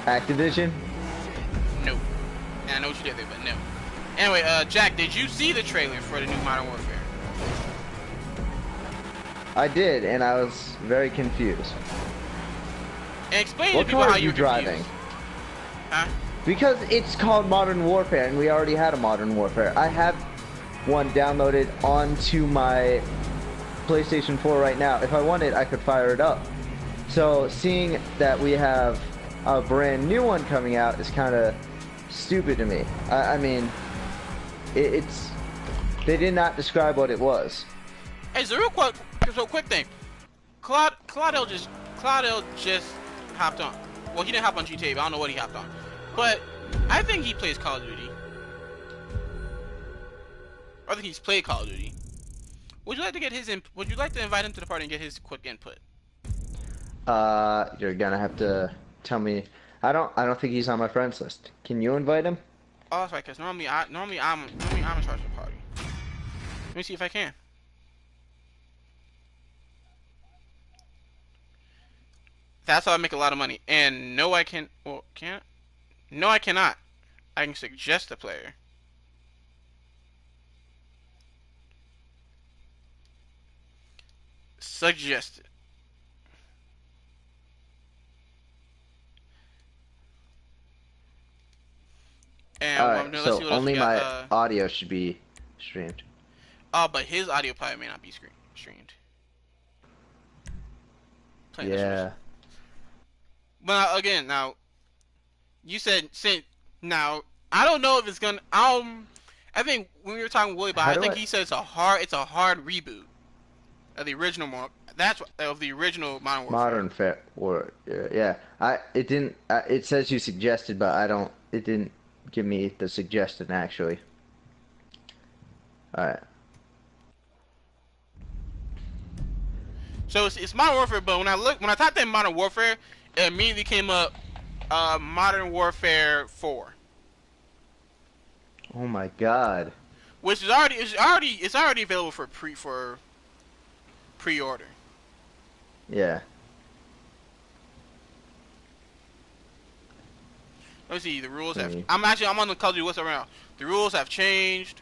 Activision? A. No. And I know what you did there, but no. Anyway, Jack, did you see the trailer for the new Modern Warfare? I did, and I was very confused. And explain What to people car how are you were driving? confused. Huh? Because it's called Modern Warfare, and we already had a Modern Warfare. I have one downloaded onto my PlayStation 4 right now. If I wanted, I could fire it up. So seeing that we have a brand new one coming out is kind of stupid to me. I mean, it's they did not describe what it was. Hey, so quick thing. Claudel just hopped on. Well, he didn't hop on GTA, but I don't know what he hopped on. But I think he plays Call of Duty. I think he's played Call of Duty. Would you like to get his Would you like to invite him to the party and get his quick input? You're gonna have to tell me. I don't think he's on my friends list. Can you invite him? Oh, that's right. Cause normally I'm in charge of the party. Let me see if I can. That's how I make a lot of money. And no, I can. Well, can't. No, I cannot. I can suggest a player. Suggested. And All what right. I'm doing, let's So see what else only we my got. audio should be streamed. Oh, but his audio probably may not be streamed. Playing this Yeah. But again, now you said now I don't know if it's gonna. I think when we were talking with Willie, but How I do think I- he said it's a hard reboot of the original That's what of the original Modern Warfare. Modern Fair War. Yeah. It didn't. It says you suggested, but I don't. It didn't give me the suggestion actually. All right. So it's Modern Warfare, but when I typed in Modern Warfare, it immediately came up Modern Warfare 4, Oh my God. which is already available for pre-order. Yeah. Let me see. The rules have. Hmm. I'm on the Call of Duty what's around. The rules have changed.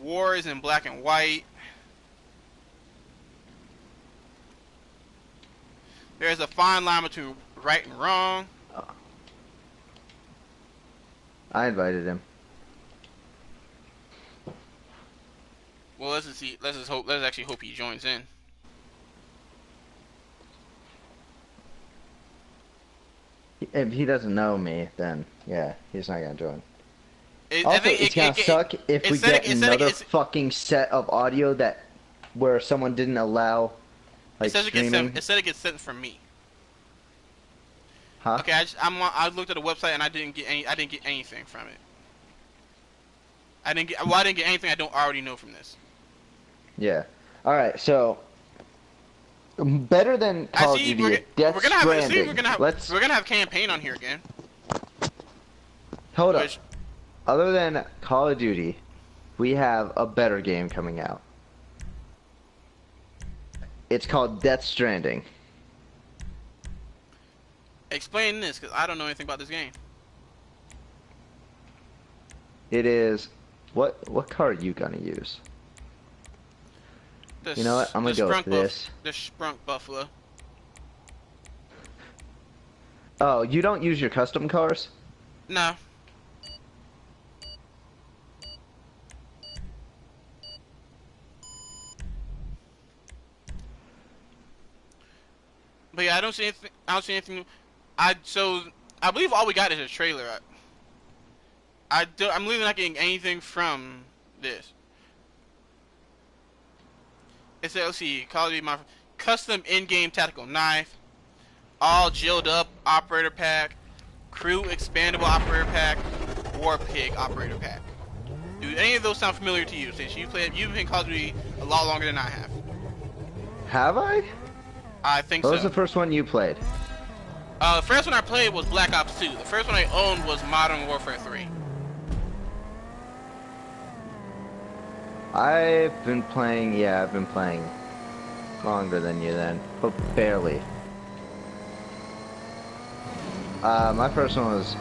War is in black and white. There's a fine line between right and wrong. I invited him. Well, let's just see. Let's actually hope he joins in. If he doesn't know me, then yeah, he's not gonna join. I Also, think it's gonna suck if we get another it's- fucking set of audio where someone didn't allow like it says streaming. it said it gets sent from me. Huh? Okay, I looked at the website and I didn't get anything from it. I didn't get anything I don't already know from this. Yeah. All right. So better than Call of Duty, Death Stranding. We're gonna have campaign on here again. Hold up. Which, Other than Call of Duty, we have a better game coming out. It's called Death Stranding. explain this, because I don't know anything about this game. It is what car are you gonna use? You know what? I'm gonna go with this. The Sprunk Buffalo. Oh, you don't use your custom cars? No. But yeah, I don't see anything. I believe all we got is a trailer. I'm really not getting anything from this. It says, let's see, Call of Duty custom in-game tactical knife, all gelled up operator pack, crew expandable operator pack, war pig operator pack. Do any of those sound familiar to you? Since you've been Call of Duty a lot longer than I have. Have I? I think What so. was the first one you played? The first one I played was Black Ops 2. The first one I owned was Modern Warfare 3. I've been playing longer than you then, but barely. My first one was,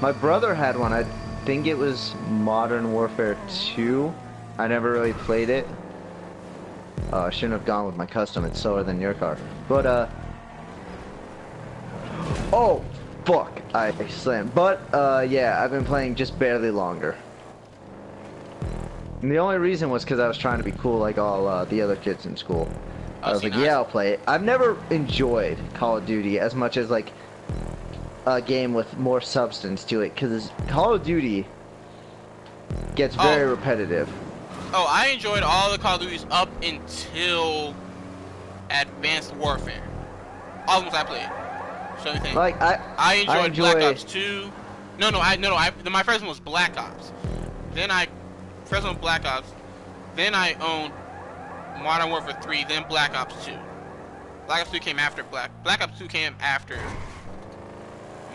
my brother had one. I think it was Modern Warfare 2. I never really played it. Oh, I shouldn't have gone with my custom. It's slower than your car. But, oh, fuck. I slammed. But, yeah, I've been playing just barely longer. And the only reason was because I was trying to be cool like all the other kids in school. I was like, yeah, I'll play it. I've never enjoyed Call of Duty as much as, like, a game with more substance to it. Because Call of Duty gets very repetitive. Oh, I enjoyed all the Call of Duties up until Advanced Warfare. All of them I played. So anything. Like I enjoyed Black Ops 2. My first one was Black Ops. Then first one was Black Ops. Then I owned Modern Warfare 3. Then Black Ops 2. Black Ops 2 came after Black Ops 2 came after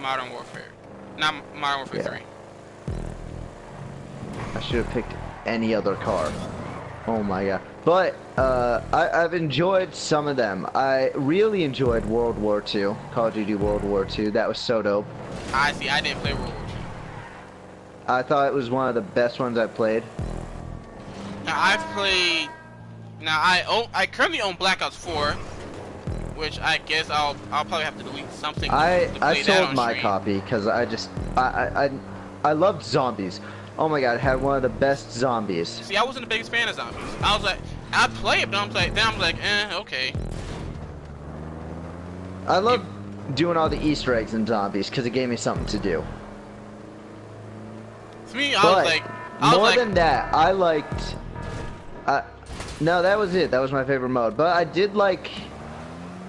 Modern Warfare. Not Modern Warfare 3. I should have picked any other car. Oh my god. But I've enjoyed some of them. I really enjoyed World War II, Call of Duty World War II. That was so dope. I see. I didn't play World War II. I thought it was one of the best ones I played. Now I currently own Black Ops 4, which I guess I'll probably have to delete something. I sold my copy because I loved zombies. Oh my god, it had one of the best zombies. See, I wasn't the biggest fan of zombies. I was like, I play it, but I'm like, okay. I love doing all the Easter eggs in zombies because it gave me something to do. To me, more than that, I liked. No, that was it. That was my favorite mode. But I did like.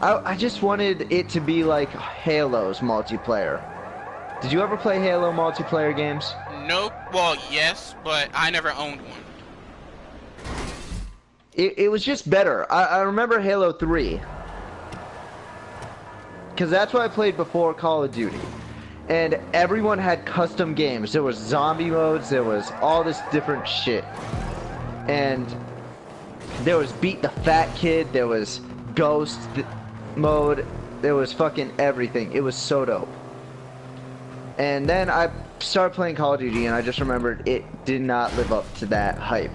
I just wanted it to be like Halo's multiplayer. Did you ever play Halo multiplayer games? Nope. Well, yes, but I never owned one. It was just better. I remember Halo 3. Because that's what I played before Call of Duty. And everyone had custom games. There was zombie modes, there was all this different shit. And there was Beat the Fat Kid, there was Ghost mode, there was fucking everything. It was so dope. And then I started playing Call of Duty and I just remembered it did not live up to that hype.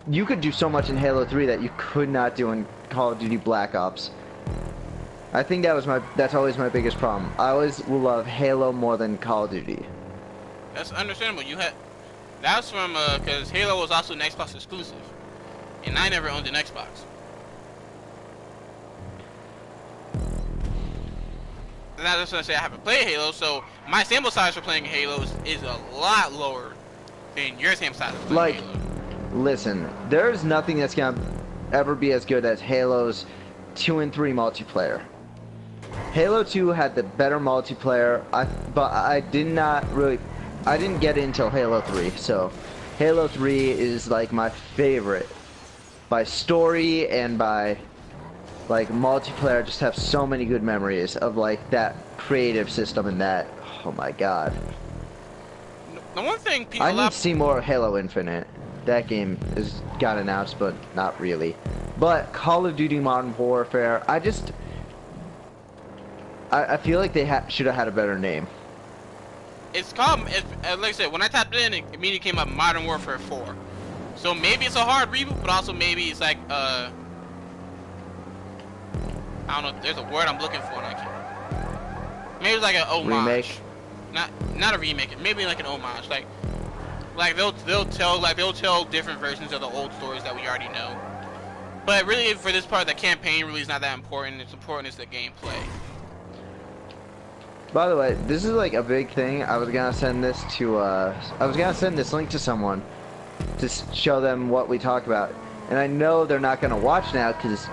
You could do so much in Halo 3 that you could not do in Call of Duty Black Ops. I think that's always my biggest problem. I always will love Halo more than Call of Duty. That's understandable. That's from because Halo was also an Xbox exclusive, and I never owned an Xbox. And I just want to say I haven't played Halo, so my sample size for playing Halo is a lot lower than your sample size for playing Halo. Listen, there's nothing that's gonna ever be as good as Halo's 2 and 3 multiplayer. Halo 2 had the better multiplayer, but I didn't get it until Halo 3, so Halo 3 is like my favorite. By story and by like multiplayer, I just have so many good memories of like that creative system and that. Oh my god. The one thing people I need to see more Halo Infinite. That game is got announced, but not really. But Call of Duty Modern Warfare, I feel like they should have had a better name. It's called, like I said, when I tapped it in, it immediately came up Modern Warfare 4. So maybe it's a hard reboot, but also maybe it's like, I don't know, there's a word I'm looking for and I can't. Maybe it's like an homage. Remake? Not a remake, maybe like an homage. Like they'll tell different versions of the old stories that we already know. But really, for this part, the campaign really is not that important. It's important is the gameplay. By the way, this is like a big thing. I was gonna send this link to someone to show them what we talk about. And I know they're not gonna watch now because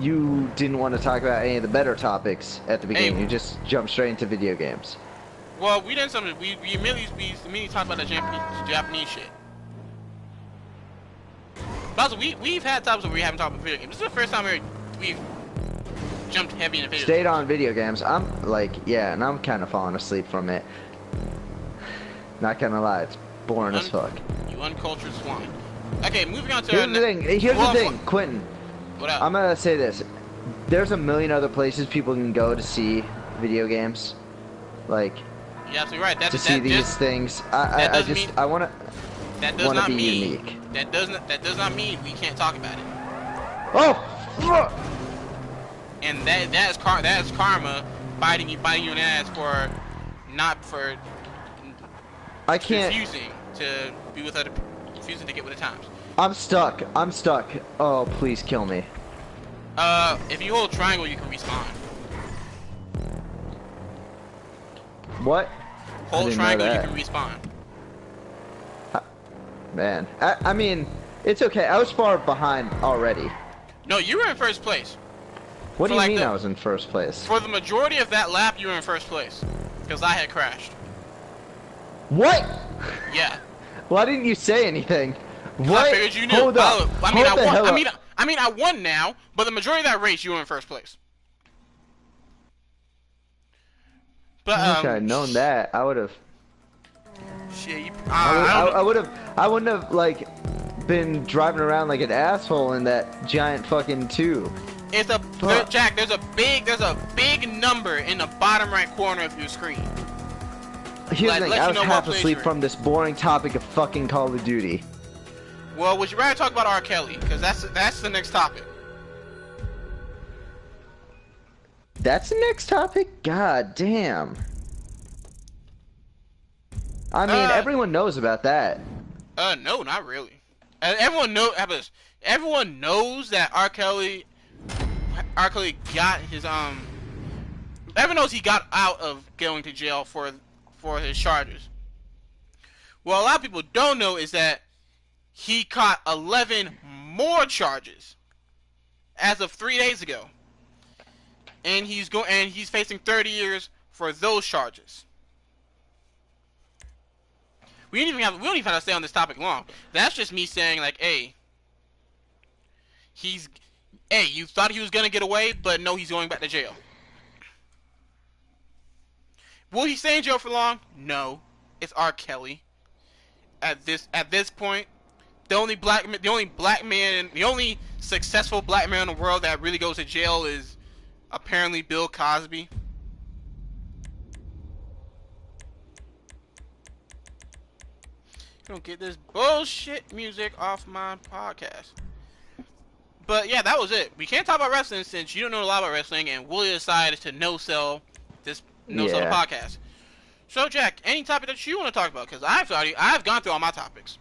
you didn't want to talk about any of the better topics at the beginning. You just jumped straight into video games. Well, we did something. We immediately talked about the Japanese shit. But also, we've had times where we haven't talked about video games. This is the first time we've jumped heavy into video Stayed games. on video games. I'm like, yeah, and I'm kind of falling asleep from it. Not gonna lie, it's boring as fuck. You uncultured swine. Okay, moving on to Here's the thing. Here's the thing, Quentin. What up? I'm gonna say this. There's a million other places people can go to see video games, like You're absolutely right. to see these things. I wanna be unique. That does not mean we can't talk about it. Oh, fuck! And that is karma biting you in the ass for I can't. refusing to get with the times. I'm stuck. Oh, please kill me. If you hold triangle, you can respawn. What? Hold triangle, you can respawn. Man, I mean, it's okay. I was far behind already. No, you were in first place. What do you mean I was in first place? For the majority of that lap, you were in first place. Because I had crashed. What? Yeah. Why didn't you say anything? What? I figured you knew. Hold up. I mean, I won now, but the majority of that race, you were in first place. But I wish I had known that. I would have. Shit, I wouldn't have like been driving around like an asshole in that giant fucking tube. Jack. There's a big number in the bottom right corner of your screen. Here's the thing. I was half asleep from this boring topic of fucking Call of Duty. Well, would you rather talk about R. Kelly? Because that's the next topic. That's the next topic? God damn. I mean, everyone knows about that. No, not really. Everyone knows that R. Kelly got his everyone knows he got out of going to jail for his charges. What a lot of people don't know is that he caught 11 more charges as of 3 days ago, and he's facing 30 years for those charges. We don't even have to stay on this topic long. That's just me saying like, hey, you thought he was gonna get away, but no, he's going back to jail. Will he stay in jail for long? No. It's R. Kelly. At this point, the only successful black man in the world that really goes to jail is apparently Bill Cosby. Don't get this bullshit music off my podcast. But yeah, that was it. We can't talk about wrestling since you don't know a lot about wrestling, and Willie decided to no-sell the podcast. So Jack, any topic that you want to talk about? Because I've gone through all my topics.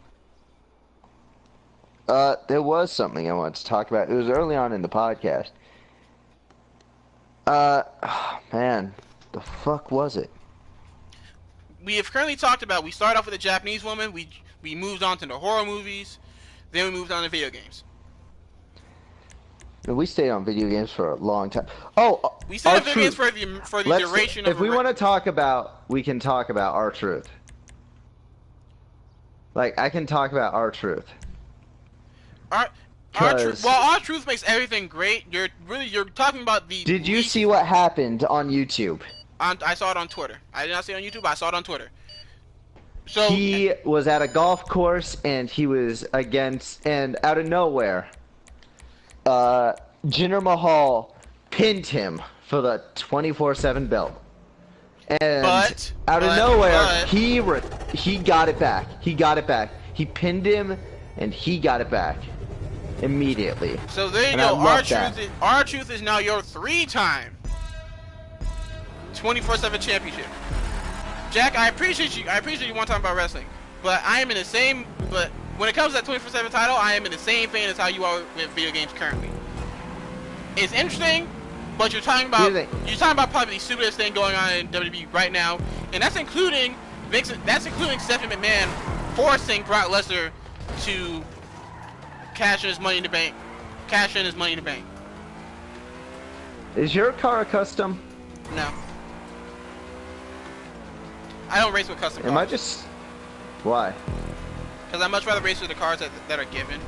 There was something I wanted to talk about. It was early on in the podcast. Oh, man, the fuck was it? We have currently talked about. We started off with a Japanese woman. We moved on to the horror movies. Then we moved on to video games. We stayed on video games for a long time. Oh, we stayed on video games for the duration of. If we want to talk about, we can talk about R-Truth. Like, I can talk about R-Truth. R-Truth. Well, R-Truth makes everything great. You're talking about the. Did you see what happened on YouTube? I saw it on Twitter. I did not see it on YouTube. I saw it on Twitter. So he was at a golf course and he was and out of nowhere, Jinder Mahal pinned him for the 24/7 belt. And out of nowhere, he got it back. He pinned him and he got it back immediately. So there you go. R-Truth is now your 3-time 24/7 championship. Jack, I appreciate you want to talk about wrestling, but I am in the same. But when it comes to that 24/7 title, I am in the same vein as how you are with video games currently. It's interesting, but you're talking about probably the stupidest thing going on in WWE right now, and that's including Stephanie McMahon forcing Brock Lesnar to cash in his Money in the Bank. Is your car a custom? No. I don't race with custom cars. Why? Because I'd much rather race with the cars that are given.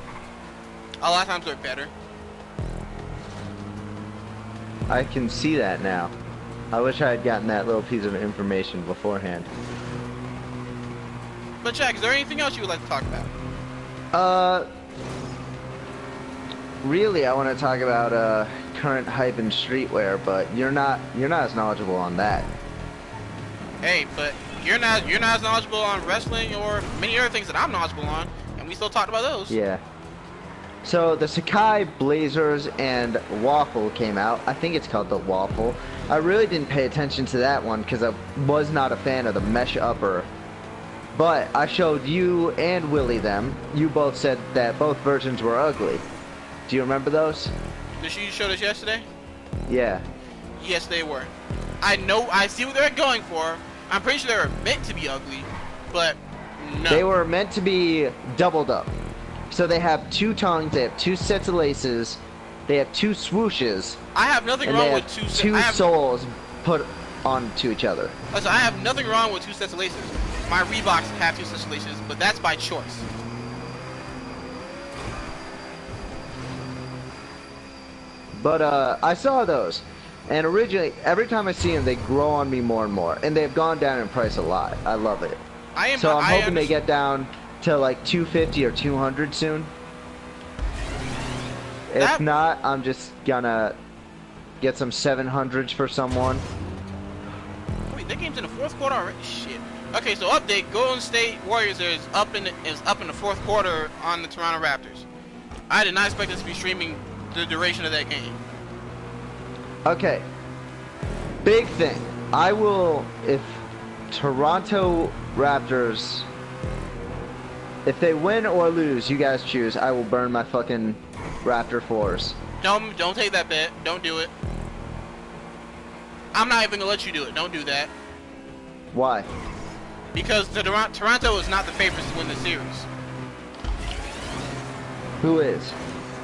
A lot of times they're better. I can see that now. I wish I had gotten that little piece of information beforehand. But Jack, is there anything else you would like to talk about? Really, I want to talk about current hype in streetwear, but you're not as knowledgeable on that. Hey, but you're not as knowledgeable on wrestling or many other things that I'm knowledgeable on, and we still talked about those. Yeah. So the Sakai Blazers and Waffle came out. I think it's called the Waffle. I really didn't pay attention to that one because I was not a fan of the mesh upper. But I showed you and Willie them. You both said that both versions were ugly. Do you remember those? The shoes you showed us yesterday? Yeah. Yes, they were. I see what they're going for. I'm pretty sure they were meant to be ugly, but no. They were meant to be doubled up. So they have two tongues, they have two sets of laces, they have two swooshes. I have nothing wrong with two soles put onto each other. Listen, I have nothing wrong with two sets of laces. My Reeboks have two sets of laces, but that's by choice. But I saw those, and originally, every time I see them, they grow on me more and more, and they've gone down in price a lot. I love it. I'm hoping they get down to like 250 or 200 soon. If not, I'm just gonna get some 700s for someone. Wait, that game's in the fourth quarter already? Shit. Okay, so update: Golden State Warriors is up in the fourth quarter on the Toronto Raptors. I did not expect us to be streaming the duration of that game. Okay. Big thing. I will, if Toronto Raptors, if they win or lose, you guys choose, I will burn my fucking Raptor 4s. Don't take that bet. Don't do it. I'm not even gonna let you do it. Don't do that. Why? Because Toronto is not the favorites to win the series. Who is?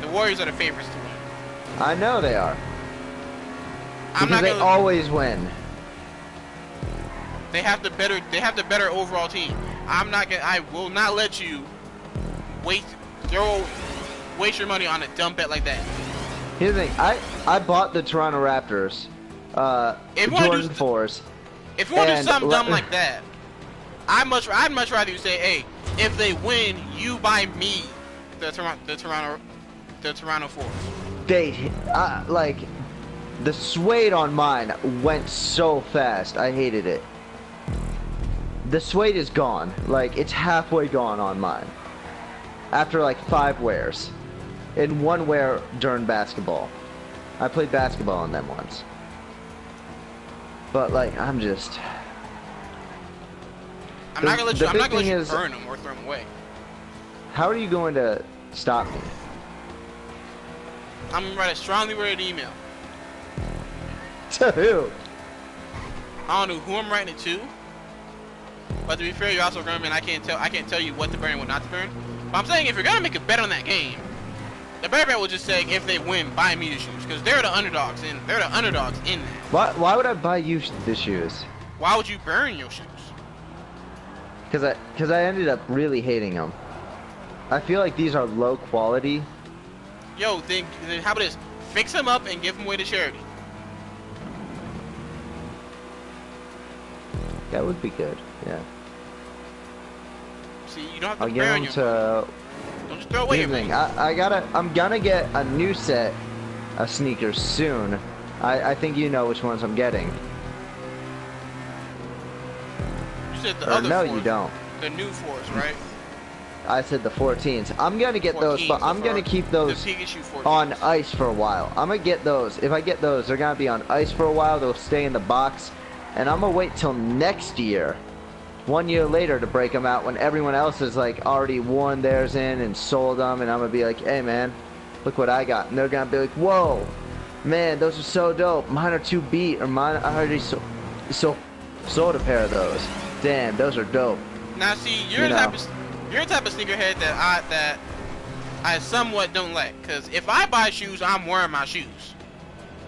The Warriors are the favorites to win. I know they are. Because they always win. They have the better overall team. I will not let you waste your money on a dumb bet like that. Here's the thing. I bought the Toronto Raptors Jordan 4s. If you want to do something dumb like that, I'd much rather you say, hey, if they win, you buy me the Toronto 4s. They like the suede on mine went so fast. I hated it. The suede is gone. Like, it's halfway gone on mine. After like 5 wears. In 1 wear during basketball. I played basketball on them once. But like, I'm not gonna let you burn them or throw them away. How are you going to stop me? I'm gonna write a strongly worded email. To who? I don't know who I'm writing it to. But to be fair, you're also a grown man. I can't tell you what to burn and what not to burn. But I'm saying if you're gonna make a bet on that game, the better bet will just say if they win, buy me the shoes, because they're the underdogs in that. Why would I buy you the shoes? Why would you burn your shoes? Because I ended up really hating them. I feel like these are low quality. Yo, then how about this? Fix them up and give them away to charity. That would be good. Yeah. See, you don't have to burn your don't just throw away your money. I'm gonna get a new set of sneakers soon. I think you know which ones I'm getting. You said the other 4s. No, you don't. The new 4s, right? I said the 14s. I'm gonna get those, but I'm gonna keep those on ice for a while. I'm gonna get those. If I get those, they're gonna be on ice for a while. They'll stay in the box, and I'm gonna wait till next year, 1 year later, to break them out when everyone else has like already worn theirs in and sold them, and I'm gonna be like, hey man, look what I got, and they're gonna be like, whoa, man, those are so dope. Mine are too beat, or mine I already sold a pair of those. Damn, those are dope. Now see, you're the type of sneakerhead that I somewhat don't like, because if I buy shoes, I'm wearing my shoes.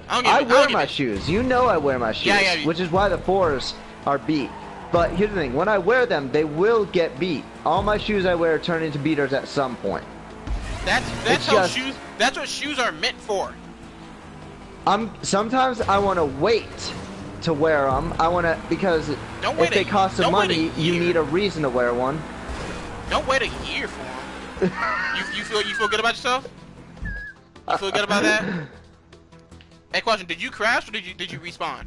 I wear my shoes. You know I wear my shoes, which is why the 4s are beat. But here's the thing, when I wear them, they will get beat. All my shoes I wear turn into beaters at some point. That's what shoes are meant for. Sometimes I want to wait to wear them. I want to, because if they cost some money, you need a reason to wear one. Don't wait a year for them. you feel good about yourself? You feel good about that? Hey, question: did you crash or did you respawn?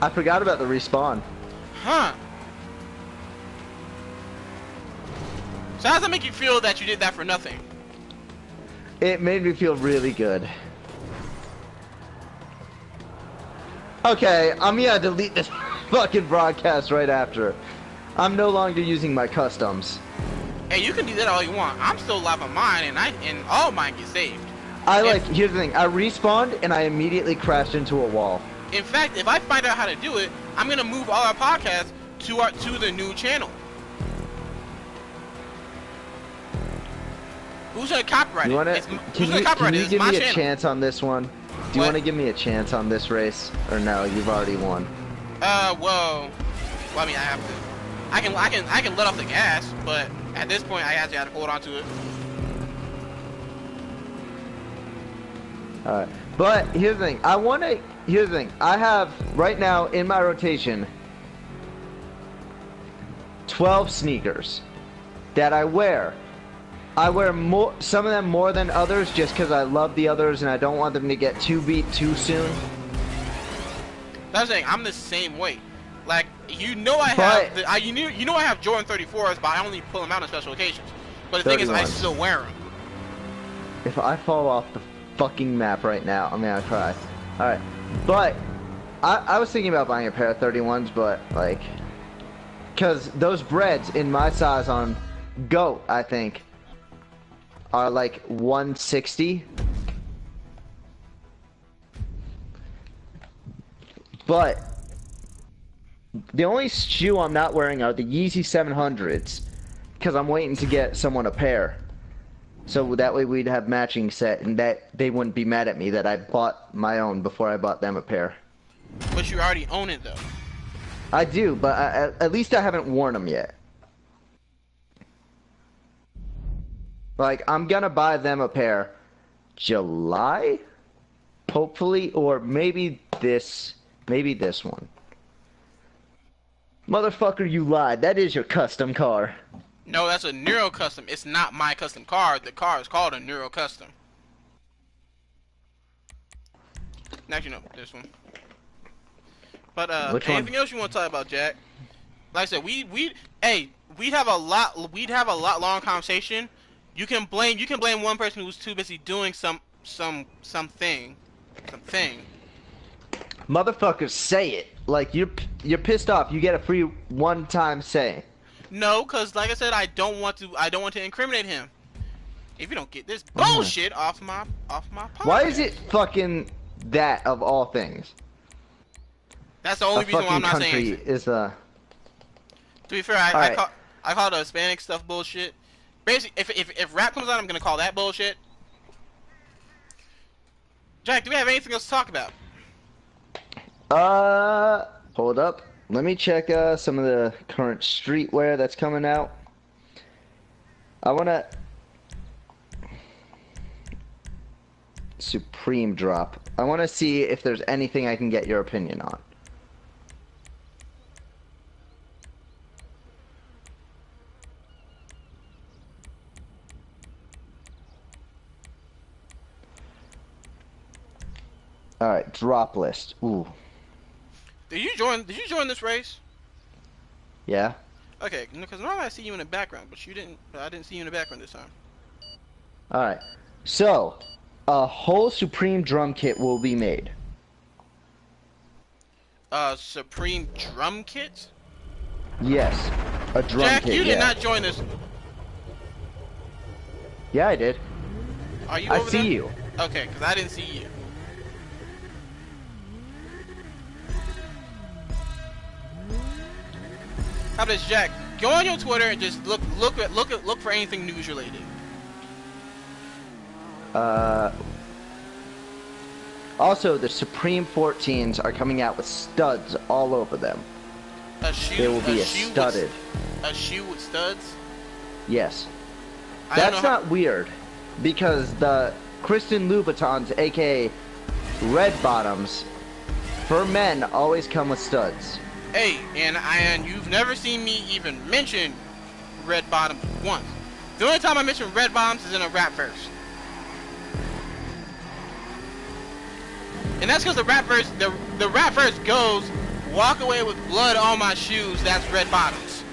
I forgot about the respawn. Huh. So how does that make you feel that you did that for nothing? It made me feel really good. Okay, I'm gonna delete this fucking broadcast right after. I'm no longer using my customs. Hey, you can do that all you want. I'm still alive on mine, and all mine get saved. Here's the thing. I respawned and I immediately crashed into a wall. In fact, if I find out how to do it, I'm gonna move all our podcasts to the new channel. Who's gonna copyright it? Who's gonna copyright it? Can you give me a chance on this one? Do you want to give me a chance on this race, or no? You've already won. Well, I mean, I have to. I can let off the gas, but at this point, I actually have to hold on to it. All right, but here's the thing. Here's the thing. I have right now in my rotation 12 sneakers that I wear. I wear some of them more than others, just because I love the others and I don't want them to get too beat too soon. That's the thing. I'm the same way. Like, you know, I have I have Jordan 34s, but I only pull them out on special occasions. But the thing is, I still wear them. If I fall off the fucking map right now, I'm gonna cry. All right, but I was thinking about buying a pair of 31s, but like, because those breads in my size on GOAT, I think, are like 160. But the only shoe I'm not wearing are the Yeezy 700s, because I'm waiting to get someone a pair. So that way we'd have matching set, and that they wouldn't be mad at me that I bought my own before I bought them a pair. But you already own it, though. I do, but at least I haven't worn them yet. Like, I'm gonna buy them a pair July, hopefully, or maybe this one. Motherfucker, you lied. That is your custom car. No, that's a Neuro Custom. It's not my custom car. The car is called a Neuro Custom. Actually, no, this one. But anything else you want to talk about, Jack? Like I said, we'd have a lot long conversation. You can blame one person who's too busy doing something. Motherfuckers, say it. Like, you're pissed off. You get a free one-time say. No, cause like I said, I don't want to incriminate him. If you don't get this bullshit off my podcast. Why is it fucking that of all things? That's the only reason why I'm not saying it. Is To be fair, I call the Hispanic stuff bullshit. Basically, if rap comes out, I'm gonna call that bullshit. Jack, do we have anything else to talk about? Hold up. Let me check some of the current streetwear that's coming out. I wanna Supreme drop. I wanna see if there's anything I can get your opinion on. All right, drop list. Ooh. Did you join this race? Yeah. Okay, because normally I see you in the background, but you didn't. I didn't see you in the background this time. All right. So, a whole Supreme drum kit will be made. Supreme drum kit? Yes, a drum Jack, kit. you did not join this. Yeah, I did. Are you? I see you. Okay, because I didn't see you. How about this, Jack? Go on your Twitter and just look for anything news related. Also, the Supreme 14s are coming out with studs all over them. A shoe. They will be studded. A shoe with studs. Yes. That's not weird, because the Kristen Louboutins, aka red bottoms, for men always come with studs. Hey, and you've never seen me even mention red bottoms once. The only time I mention red bottoms is in a rap verse. And that's because the rap verse goes, walk away with blood on my shoes, that's red bottoms.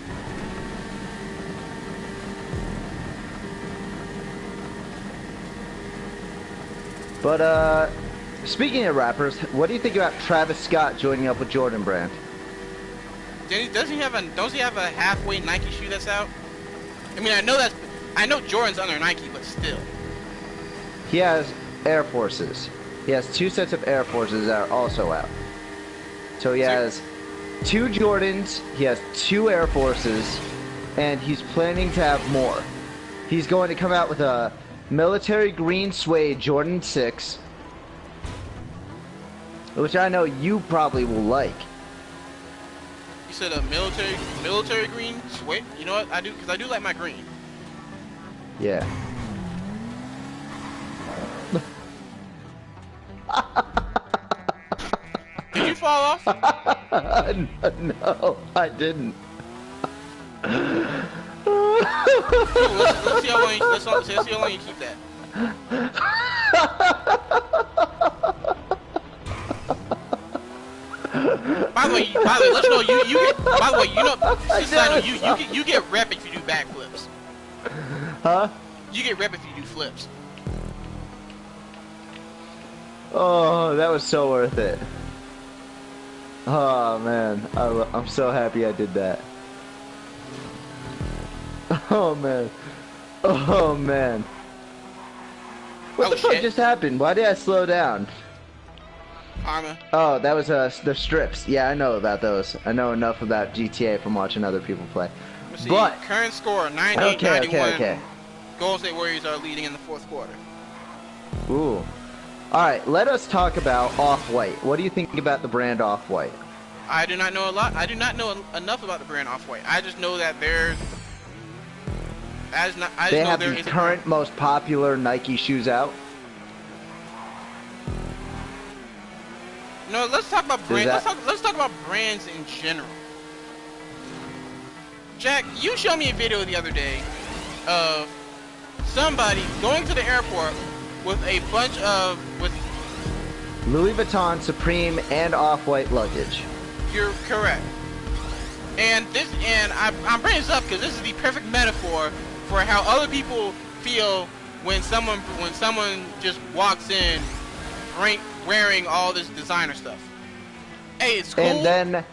But speaking of rappers, what do you think about Travis Scott joining up with Jordan Brand? Don't he have a halfway Nike shoe that's out? I mean, I know Jordan's under Nike, but still. He has Air Forces. He has 2 sets of Air Forces that are also out. So he has 2 Jordans, he has 2 Air Forces, and he's planning to have more. He's going to come out with a military green suede Jordan 6, which I know you probably will like. You said a military green suede? You know what? I do, because I do like my green. Yeah. Did you fall off? No, I didn't. Let's see how long you keep that. By the way, let's know you get rep if you do backflips. Huh? You get rep if you do flips. Oh, that was so worth it. Oh man, I'm so happy I did that. Oh man. Oh man. What the fuck just happened? Why did I slow down? Karma. Oh, that was the strips. Yeah, I know about those. I know enough about GTA from watching other people play. See, but current score 98-91. Okay. Golden State Warriors are leading in the 4th quarter. Ooh. Alright, let us talk about Off-White. What do you think about the brand Off-White? I do not know a lot. I do not know enough about the brand Off-White. I just know that they have the current most popular Nike shoes out. No, let's talk about brands. Let's talk about brands in general. Jack, you showed me a video the other day of somebody going to the airport with a bunch of Louis Vuitton, Supreme, and Off-White luggage. You're correct. And I'm bringing this up because this is the perfect metaphor for how other people feel when someone just walks in wearing all this designer stuff. Hey, it's cool. And then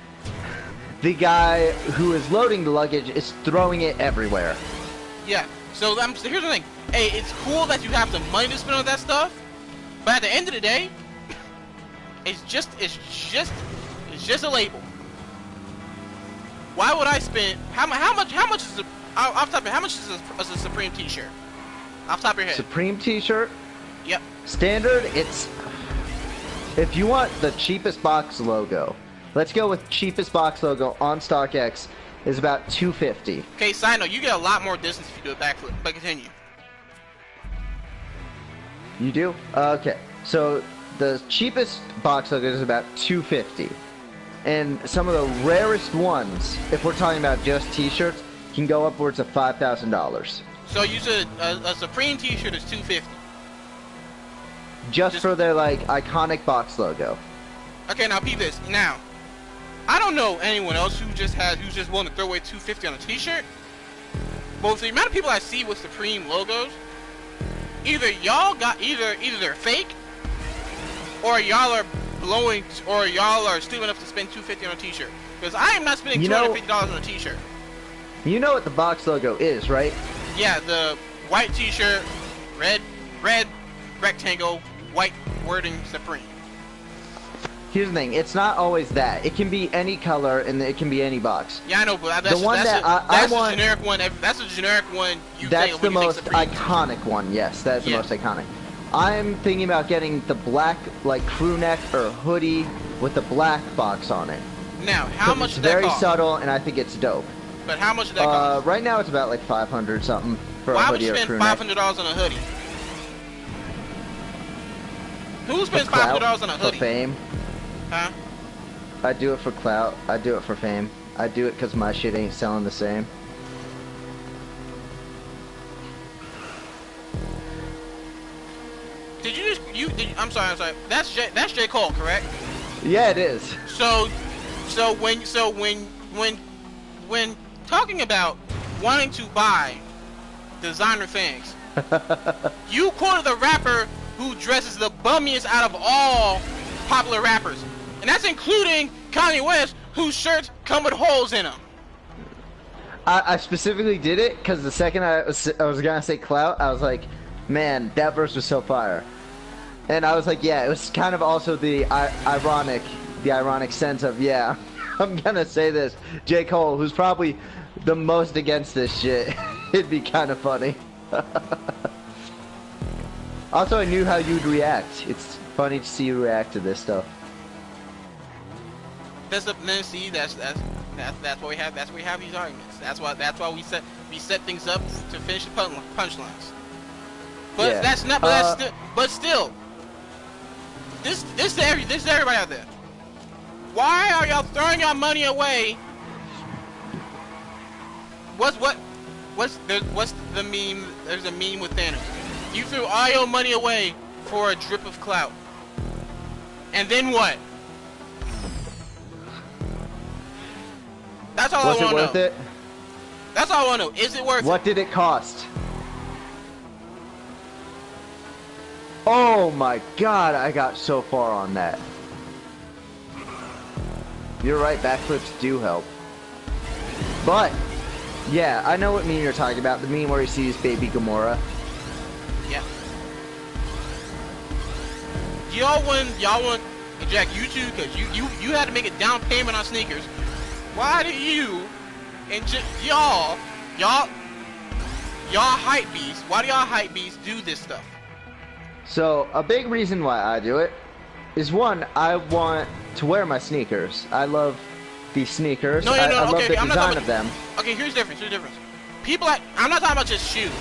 the guy who is loading the luggage is throwing it everywhere. Yeah. So here's the thing. Hey, it's cool that you have the money to spend on that stuff, but at the end of the day, it's just a label. Why would I spend how much is off the top of how much is a Supreme T-shirt? Off the top of your head. Supreme T-shirt? Yep. Standard, it's if you want the cheapest box logo. Let's go with cheapest box logo on StockX is about $250. Okay, side note, you get a lot more distance if you do a backflip, but continue. You do? Okay. So the cheapest box logo is about $250. And some of the rarest ones, if we're talking about just t-shirts, can go upwards of $5,000. So you said a Supreme t-shirt is $250. Just for their like iconic box logo. Okay, now peep this. Now, I don't know anyone else who's just willing to throw away $250 on a t-shirt. But with the amount of people I see with Supreme logos, either they're fake, or y'all are stupid enough to spend $250 on a t-shirt. Because I am not spending $250 on a t-shirt. You know what the box logo is, right? Yeah, the white t-shirt, red rectangle, white wording Supreme. Here's the thing, it's not always that. It can be any color and it can be any box. Yeah, I know, but that's a generic one. That's a generic one. That's the most iconic one. Yes, that's the most iconic. I'm thinking about getting the black, like crew neck or hoodie with the black box on it. Now, how much does that cost? Very subtle, and I think it's dope. But how much did that cost? Right now it's about like $500 something for a hoodie or crew neck. Why would you spend $500 on a hoodie? Who For spends clout, $500 on a for hoodie? fame. Huh? I do it for clout. I do it for fame. I do it because my shit ain't selling the same. Did you just I'm sorry. That's J Cole, correct? Yeah, it is. So when talking about wanting to buy designer things, you quoted the rapper who dresses the bummiest out of all popular rappers, and that's including Kanye West, whose shirts come with holes in them. I specifically did it because the second I was gonna say clout, I was like, man, that verse was so fire. And I was like, yeah, it was kind of also the ironic sense of, yeah, I'm gonna say this. J. Cole, who's probably the most against this shit, it'd be kind of funny. Also, I knew how you'd react. It's funny to see you react to this stuff. That's why we have these arguments. That's why we set things up to finish the punchlines. But Yeah. that's not. But still, this is everybody out there. Why are y'all throwing your money away? What's the meme? There's a meme with Thanos. You threw all your money away for a drip of clout, and then what? That's all I want to know. Was it worth it? That's all I want to know. Is it worth it? What did it cost? Oh my god, I got so far on that. You're right, backflips do help. But, yeah, I know what meme you're talking about. The meme where he sees baby Gamora. Yeah. Y'all want, Jack, you too, because you had to make a down payment on sneakers. Why do you and y'all hype beasts? Why do y'all hype beasts do this stuff? So, a big reason why I do it is, one, I want to wear my sneakers. I love these sneakers. I love the design of them. Okay, here's the difference. People, I'm not talking about just shoes,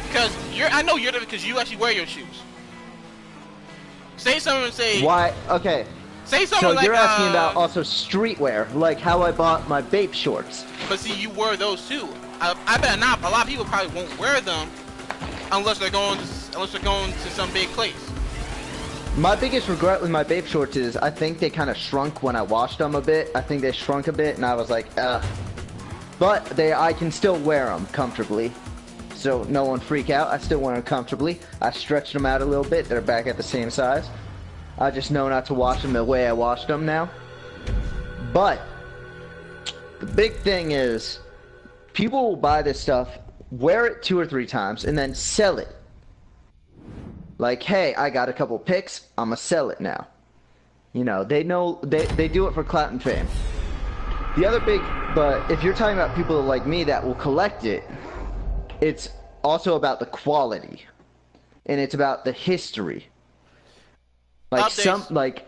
because I know you're different because you actually wear your shoes. Say someone say. Why? Okay. Say something so you're asking about also streetwear, like how I bought my Bape shorts. But see, you wear those too. I bet not. A lot of people probably won't wear them unless they're going to some big place. My biggest regret with my Bape shorts is I think they kind of shrunk when I washed them a bit. I think they shrunk a bit, and I was like, ugh. But I can still wear them comfortably. So no one freak out. I still wear them comfortably. I stretched them out a little bit. They're back at the same size. I just know not to wash them the way I washed them now. But the big thing is people will buy this stuff, wear it 2 or 3 times, and then sell it. Like, hey, I got a couple pics, I'm gonna sell it now. You know, they do it for clout and fame. The other big, but if you're talking about people like me that will collect it, it's also about the quality. And it's about the history. Like Updates.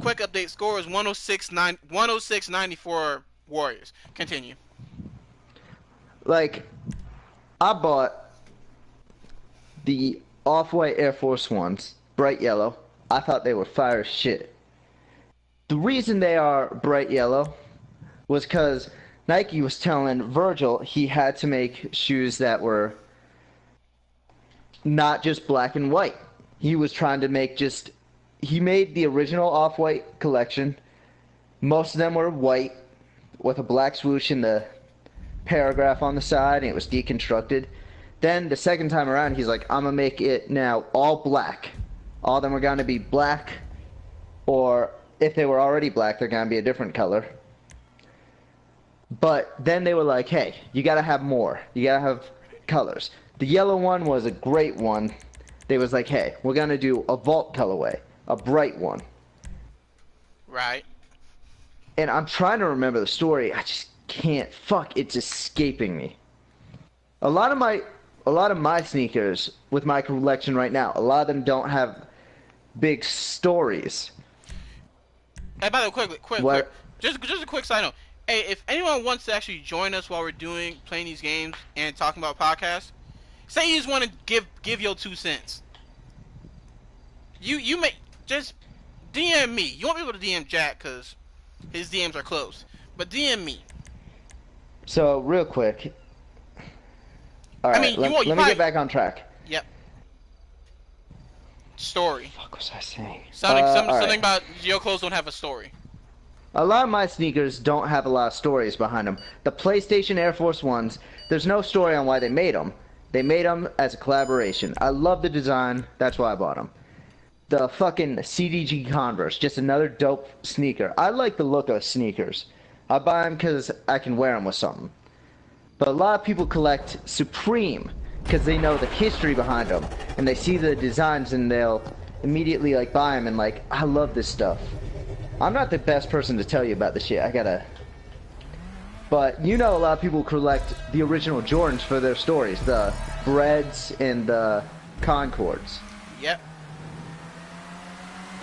Quick update, score is 106-94 Warriors. Continue. Like, I bought the Off-White Air Force Ones, bright yellow. I thought they were fire as shit. The reason they are bright yellow was because Nike was telling Virgil he had to make shoes that were not just black and white. He was trying to make he made the original Off-White collection. Most of them were white with a black swoosh in the paragraph on the side, and it was deconstructed. Then the second time around, he's like, I'm gonna make it now all black. All of them are gonna be black, or if they were already black, they're gonna be a different color. But then they were like, hey, you gotta have more. You gotta have colors. The yellow one was a great one. They was like, hey, we're gonna do a vault colorway, a bright one. Right. And I'm trying to remember the story. I just can't. Fuck, it's escaping me. A lot of my sneakers with my collection right now, a lot of them don't have big stories. Hey, by the way, quick. Just a quick side note. Hey, if anyone wants to actually join us while we're playing these games and talking about podcasts, say you just want to give your 2 cents. You may just DM me. You won't be able to DM Jack because his DMs are closed. But DM me. So real quick. All right, I mean, let me probably, get back on track. Yep. Story. What was I saying? Something about your clothes don't have a story. A lot of my sneakers don't have a lot of stories behind them. The PlayStation Air Force Ones, there's no story on why they made them. They made them as a collaboration. I love the design. That's why I bought them. The fucking CDG Converse, just another dope sneaker. I like the look of sneakers. I buy them because I can wear them with something. But a lot of people collect Supreme because they know the history behind them. And they see the designs and they'll immediately like buy them and like, I love this stuff. I'm not the best person to tell you about this shit. But you know a lot of people collect the original Jordans for their stories. The Breads and the Concords. Yep.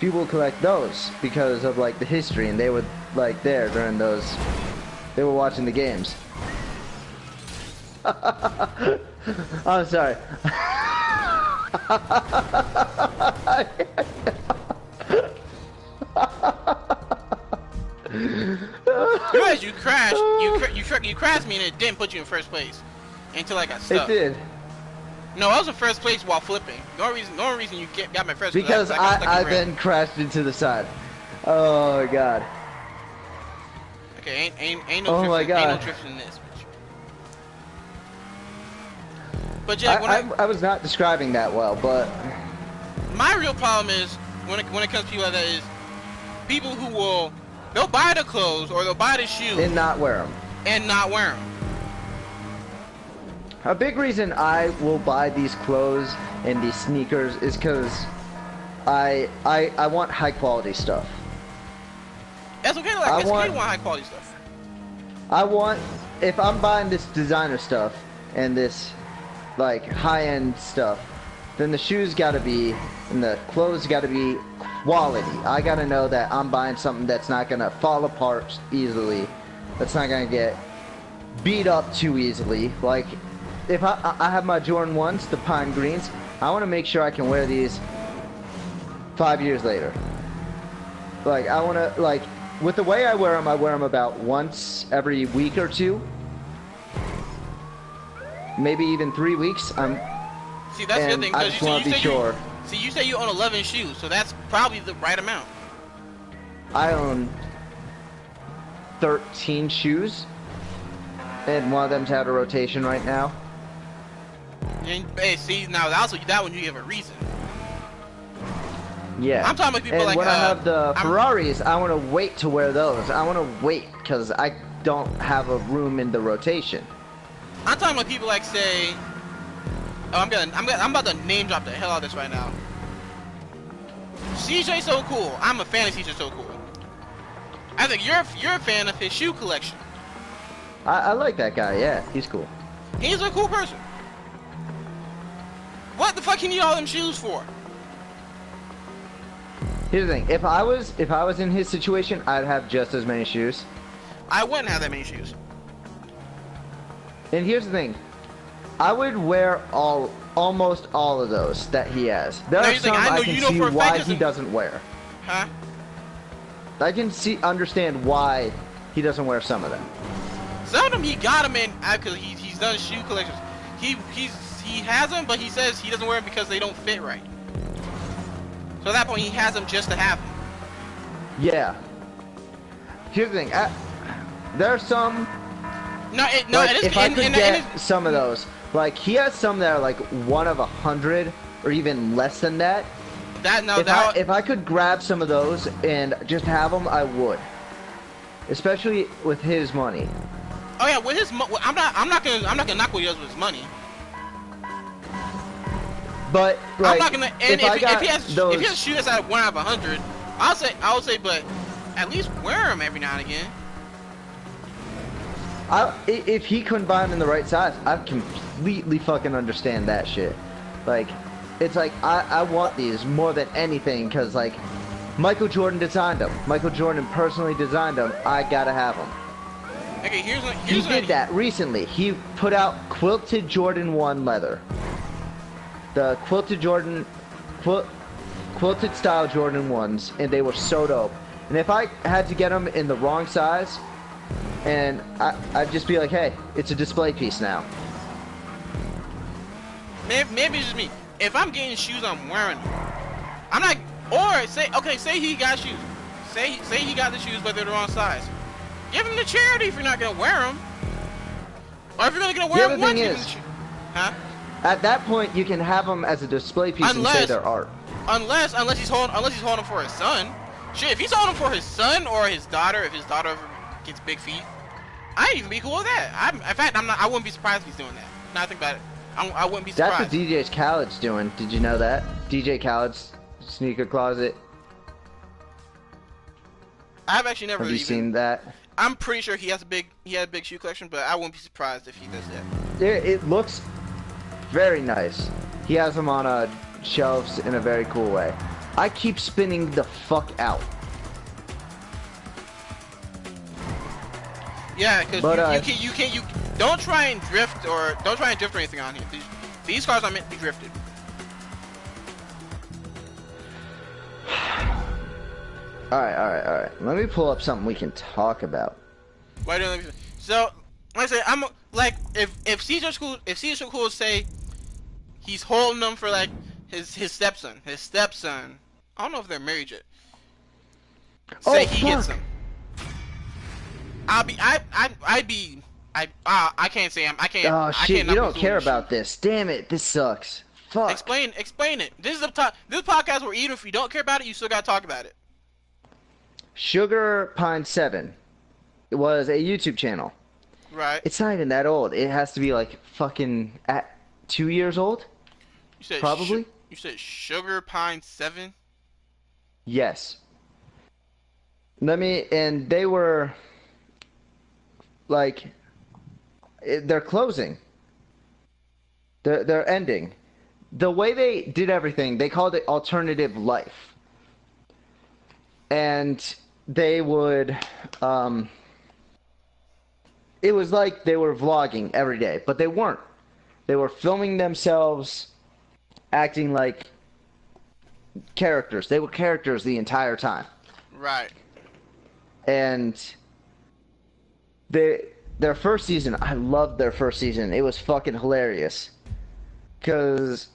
People collect those because of like the history, and they were like there during those. They were watching the games. I'm sorry. Because you crashed, you crashed me and it didn't put you in first place until I got stuck. It did. No, I was in first place while flipping. The only reason you got my first because I then crashed into the side. Oh my god. Okay, ain't no oh my god. Ain't no drifting in this. But Jack, I was not describing that well, but my real problem is when it comes to people like that is people who they'll buy the clothes or they'll buy the shoes and not wear them. A big reason I will buy these clothes and these sneakers is because I want high quality stuff. That's okay. Like, it's okay to want high quality stuff. I want, if I'm buying this designer stuff and this like high end stuff, then the shoes gotta be and the clothes gotta be quality. I gotta know that I'm buying something that's not gonna fall apart easily, that's not gonna get beat up too easily. Like, if I have my Jordan 1s, the Pine Greens, I want to make sure I can wear these 5 years later. Like, I want to, like, with the way I wear them about once every week or two. Maybe even 3 weeks. See, that's the other thing. I just want to be sure. See, you say you own 11 shoes, so that's probably the right amount. I own 13 shoes. And one of them's out of rotation right now. And, hey, see, now that one you give a reason. Yeah. I'm talking about people and like when I have the Ferraris, I want to wait to wear those. I want to wait because I don't have a room in the rotation. I'm talking about people like say, I'm about to name drop the hell out of this right now. CJ So Cool. I'm a fan of CJ So Cool. I think you're a fan of his shoe collection. I like that guy. Yeah, he's cool. He's a cool person. What the fuck you need all them shoes for? Here's the thing. If I was in his situation, I'd have just as many shoes. I wouldn't have that many shoes. And here's the thing. I would wear almost all of those that he has. There are some I can see why he doesn't wear. Huh? I can understand why he doesn't wear some of them. Some of them he got them in because he's done shoe collections. He has them, but he says he doesn't wear them because they don't fit right. So at that point, he has them just to have them. Yeah. Here's the thing. There are some. If I could get some of those, like he has some that are like 1 of 100 or even less than that. If I could grab some of those and just have them, I would. Especially with his money. Oh yeah, with his I'm not gonna knock what he does with his money. But like, I'm not gonna. And if he has shoes that's at 1 out of 100, I would say, but at least wear them every now and again. If he couldn't buy them in the right size, I completely fucking understand that shit. Like, it's like I want these more than anything because like Michael Jordan designed them. Michael Jordan personally designed them. I gotta have them. Okay, he did that recently. He put out quilted Jordan 1 leather. The quilted Jordan quilted style Jordan 1s, and they were so dope. And if I had to get them in the wrong size, and I'd just be like, hey, it's a display piece now. Maybe it's just me. If I'm getting shoes, I'm wearing them. I'm not. Or say he got shoes. Say he got the shoes, but they're the wrong size. Give them to charity if you're not gonna wear them. Or if you're gonna wear them once, huh? At that point, you can have them as a display piece and say they're art. Unless he's holding them for his son. Shit, if he's holding them for his son or his daughter, if his daughter ever gets big feet, I'd even be cool with that. In fact, I wouldn't be surprised if he's doing that. Now I think about it, I wouldn't be surprised. That's what DJ Khaled's doing. Did you know that? DJ Khaled's sneaker closet. I've actually never. Have you seen that? I'm pretty sure he had a big shoe collection, but I wouldn't be surprised if he does that. It looks very nice. He has them on shelves in a very cool way. I keep spinning the fuck out. Yeah, because you don't try and drift or anything on here. These cars are meant to be drifted. Alright. Let me pull up something we can talk about. Why don't you? So, like I said, I'm like, if Caesar's cool, say he's holding them for like his stepson. I don't know if they're married yet. Say he gets them. I can't say I can't. Oh shit! You don't care about this. Damn it! This sucks. Fuck. Explain it. This podcast where even if you don't care about it, you still gotta talk about it. Sugar Pine 7. It was a YouTube channel. Right. It's not even that old. It has to be like fucking 2 years old. You said probably. You said Sugar Pine 7. Yes. And they were like, they're closing. They're ending. The way they did everything, they called it alternative life. And they would, it was like they were vlogging every day, but they weren't. They were filming themselves acting like characters. They were characters the entire time. Right. And their first season, I loved their first season. It was fucking hilarious. Because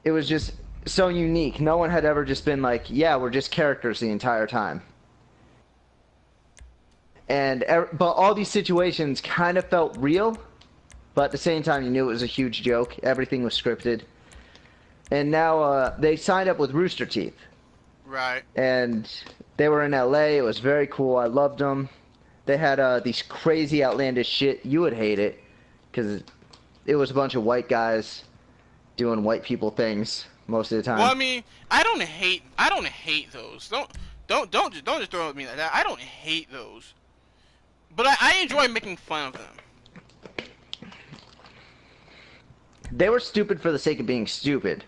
it was just so unique. No one had ever just been like, yeah, we're just characters the entire time. But all these situations kind of felt real, but at the same time you knew it was a huge joke. Everything was scripted. And now they signed up with Rooster Teeth. Right. And they were in LA. It was very cool. I loved them. They had these crazy outlandish shit. You would hate it because it was a bunch of white guys doing white people things most of the time. Well, I mean, I don't hate those. Don't just throw at me like that. I don't hate those. But I enjoy making fun of them. They were stupid for the sake of being stupid.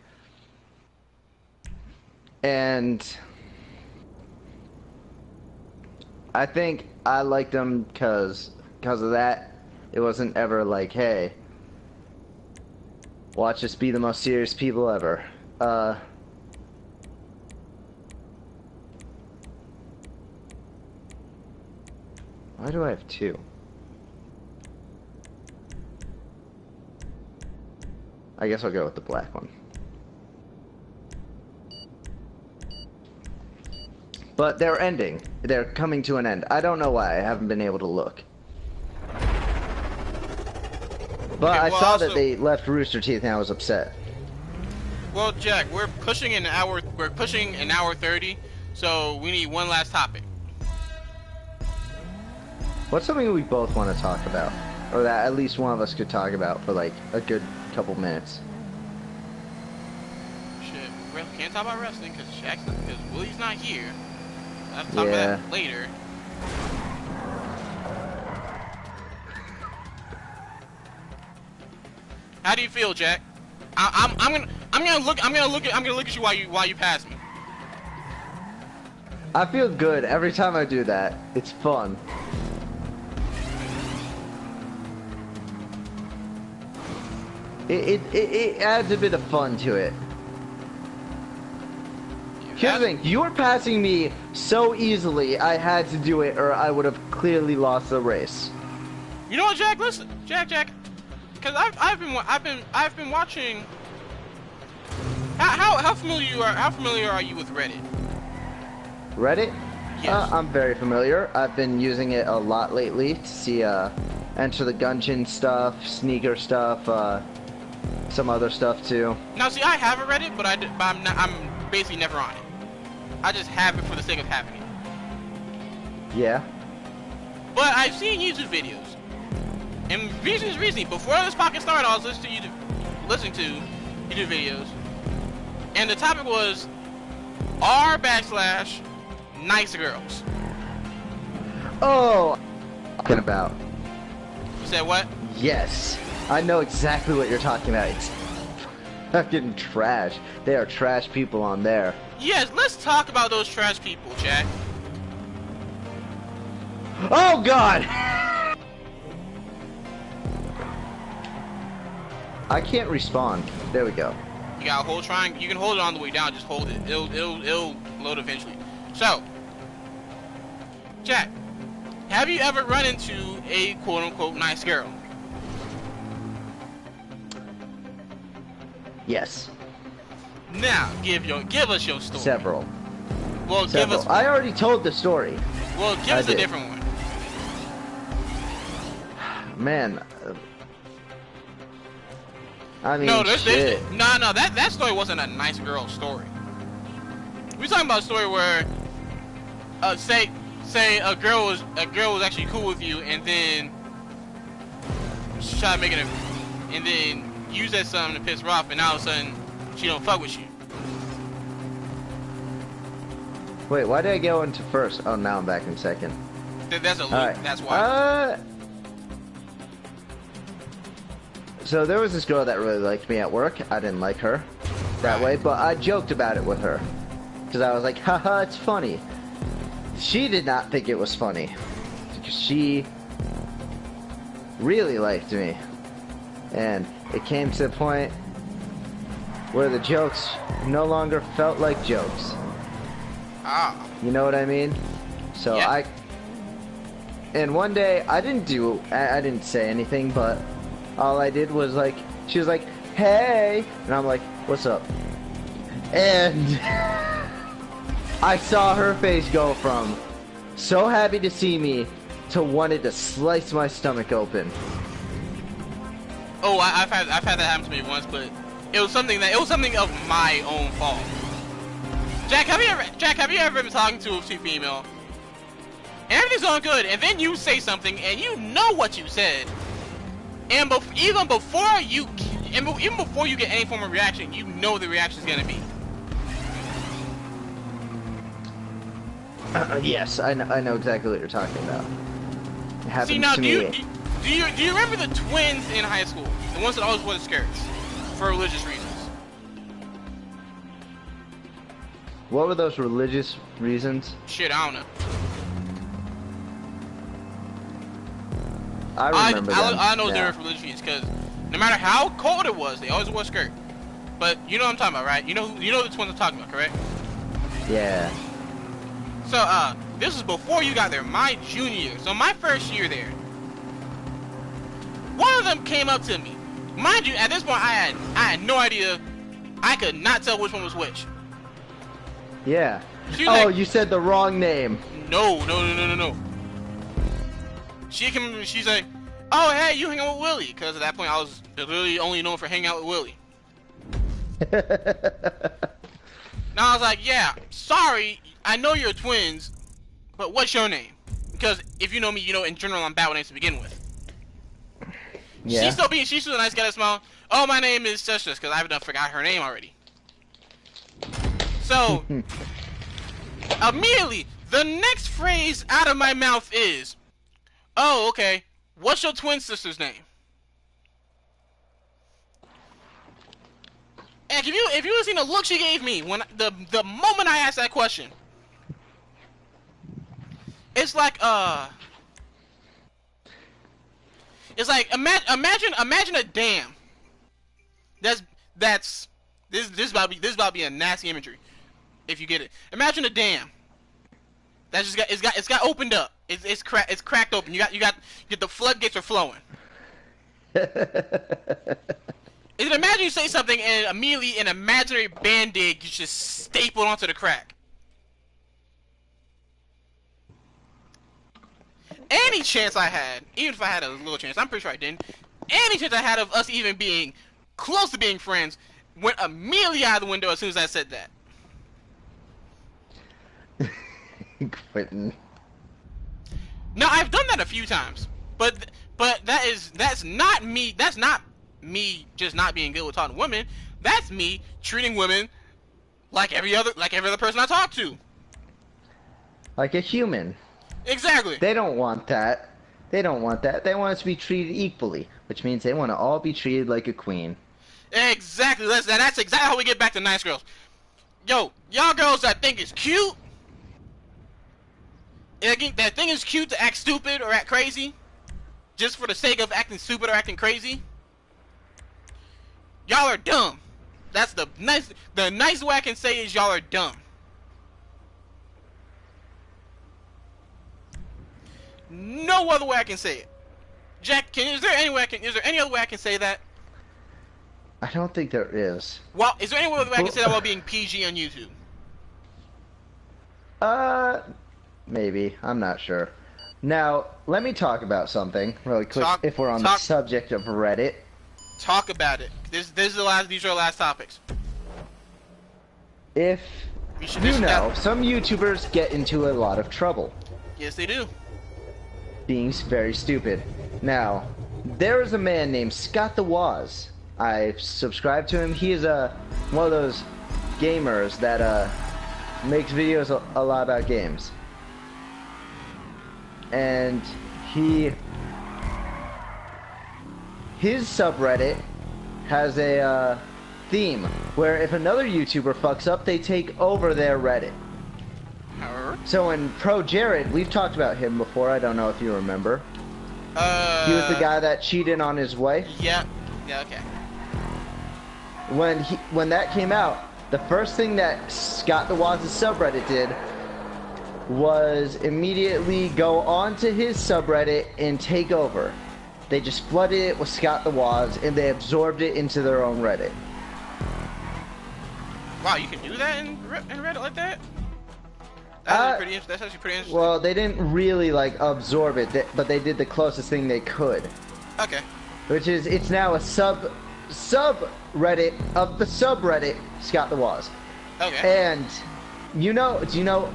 And I think I liked them because of that. It wasn't ever like, hey, watch us be the most serious people ever. Why do I have two? I guess I'll go with the black one. But they're ending. They're coming to an end. I don't know why. I haven't been able to look. But I saw that they left Rooster Teeth and I was upset. Well, Jack, we're pushing an hour 30, so we need one last topic. What's something we both want to talk about? Or that at least one of us could talk about for like a good couple minutes. Shit, we can't talk about wrestling because Willie's not here. I'll have to talk about that later. How do you feel, Jack? I'm gonna look at you while you pass me. I feel good every time I do that. It's fun. It adds a bit of fun to it. Here's the thing, you were passing me so easily, I had to do it or I would have clearly lost the race. You know what, Jack? Listen, Jack, because I've been watching. How familiar are you with Reddit? Reddit? Yes. I'm very familiar. I've been using it a lot lately to see Enter the Gungeon stuff, sneaker stuff, some other stuff too. Now, see, I have a Reddit, but I'm basically never on it. I just have it for the sake of having it. Yeah. But I've seen YouTube videos, and recently, before this podcast started, I was listening to YouTube videos, and the topic was r/nice girls. Oh, talking about. You said what? Yes, I know exactly what you're talking about. It's fucking trash. They are trash people on there. Yes, let's talk about those trash people, Jack. Oh God! I can't respawn. There we go. You got a hold triangle. You can hold it on the way down. Just hold it. It'll load eventually. So, Jack, have you ever run into a quote-unquote nice girl? Yes. Now, give us your story. Several. Well, Several. give us. I already told the story. Well, give us a different one. Man. I mean, No, shit. no. That story wasn't a nice girl story. We're talking about a story where, say a girl was actually cool with you, and then she tried making it, and then use that something to piss her off, and all of a sudden she don't fuck with you. Wait, why did I go into first? Oh, now I'm back in second. That's a loop. Right. That's why. So there was this girl that really liked me at work. I didn't like her that way, but I joked about it with her. Because I was like, haha, it's funny. She did not think it was funny. Because she really liked me. And it came to the point where the jokes no longer felt like jokes. Ah. You know what I mean? So yeah. And one day, I didn't say anything, but all I did was like, she was like, hey, and I'm like, what's up? And I saw her face go from so happy to see me to wanted to slice my stomach open. Oh, I've had that happen to me once, but it was something of my own fault. Jack, have you ever been talking to a female, and everything's going good, and then you say something, and you know what you said, and even before you get any form of reaction, you know the reaction's gonna be. Yes, I know exactly what you're talking about. It happens See, now, to me. Do you remember the twins in high school? The ones that always wore the skirts for religious reasons. What were those religious reasons? Shit, I don't know. I remember them. I know they were for religious reasons because no matter how cold it was, they always wore a skirt. But you know what I'm talking about, right? You know the twins I'm talking about, correct? Yeah. So, this was before you got there, my junior year. So my first year there, one of them came up to me. Mind you, at this point, I had no idea. I could not tell which one was which. Yeah. She was oh, like, you said the wrong name. No. She's like, oh, hey, you hang out with Willie. Because at that point, I was literally only known for hanging out with Willie. Now I was like, yeah, sorry, I know you're twins, but what's your name? Because if you know me, you know in general I'm bad with names to begin with. Yeah. She's still a nice guy to smile. Oh, my name is such because I forgot her name already. So immediately the next phrase out of my mouth is, oh, okay, what's your twin sister's name? And if you had seen the look she gave me when the moment I asked that question, it's like imagine a dam. This is about to be a nasty imagery. if you get it. Imagine a dam that just got opened up. It's cracked open. You got the floodgates are flowing. Imagine you say something and immediately an imaginary band-aid gets just stapled onto the crack. Any chance I had, even if I had a little chance, I'm pretty sure I didn't. Any chance I had of us even being close to being friends went immediately out of the window as soon as I said that. Quentin. Now I've done that a few times, but that's not me. That's not me just not being good with talking to women. That's me treating women like every other person I talk to. Like a human. Exactly. They don't want that. They don't want that. They want us to be treated equally, which means they want to all be treated like a queen. Exactly. That's exactly how we get back to nice girls. Yo, y'all girls that think it's cute, that thing is cute to act stupid or act crazy, just for the sake of acting stupid or acting crazy. Y'all are dumb. That's the nice way I can say is y'all are dumb. No other way I can say it. Jack, is there any other way I can say that? I don't think there is. Well, is there any other way I can say that while being PG on YouTube? Maybe. I'm not sure. Now, let me talk about something really quick if we're on the subject of Reddit. Talk about it. These are the last topics. If you know, some YouTubers get into a lot of trouble. Yes, they do. Being very stupid. Now, there is a man named Scott the Waz. I subscribe to him. He is one of those gamers that makes videos a lot about games. And his subreddit has a theme where if another YouTuber fucks up, they take over their Reddit. So when Pro Jared, we've talked about him before, I don't know if you remember. He was the guy that cheated on his wife. Yeah, okay. When that came out, the first thing that Scott the Waz's subreddit did was immediately go onto his subreddit and take over. They just flooded it with Scott the Waz and they absorbed it into their own Reddit. Wow, you can do that in Reddit like that? That's actually pretty interesting. Well, they didn't really like absorb it, but they did the closest thing they could. Okay. Which is, it's now a subreddit of the subreddit Scott the Waz. Okay. And do you know Etika?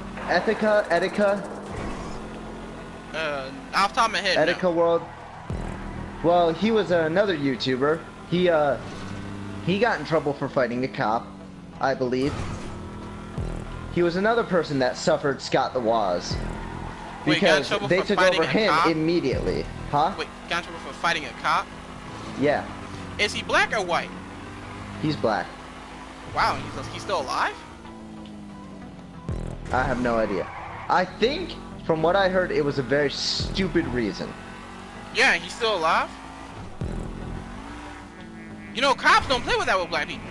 Off the top of my head. Etika no. World. Well, he was another YouTuber. He got in trouble for fighting a cop, I believe. He was another person that suffered Scott the Waz. Because they took over him immediately. Huh? Wait, got in trouble for fighting a cop? Yeah. Is he black or white? He's black. Wow, he's still alive? I have no idea. I think, from what I heard, it was a very stupid reason. Yeah, he's still alive? You know, cops don't play with that with black people.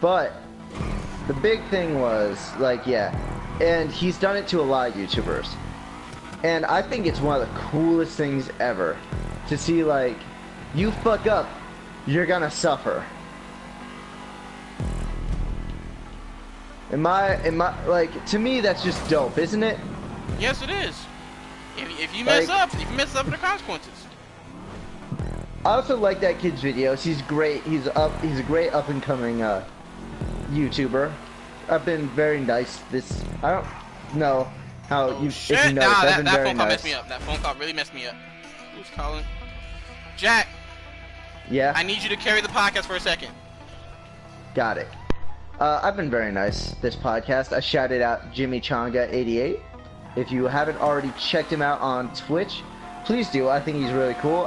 But the big thing was, like, yeah, and he's done it to a lot of YouTubers. And I think it's one of the coolest things ever to see, like, you fuck up, you're gonna suffer. Like, to me, that's just dope, isn't it? Yes, it is. If you mess up, there are consequences. I also like that kid's videos. He's great. He's a great up and coming YouTuber. I've been very nice. I don't know how you. Shit! If you noticed, Nah, I've been that very phone call nice. messed me up. That phone call really messed me up. Who's calling? Jack. Yeah. I need you to carry the podcast for a second. Got it. I've been very nice this podcast. I shouted out Jimmy Chonga 88. If you haven't already checked him out on Twitch, please do. I think he's really cool.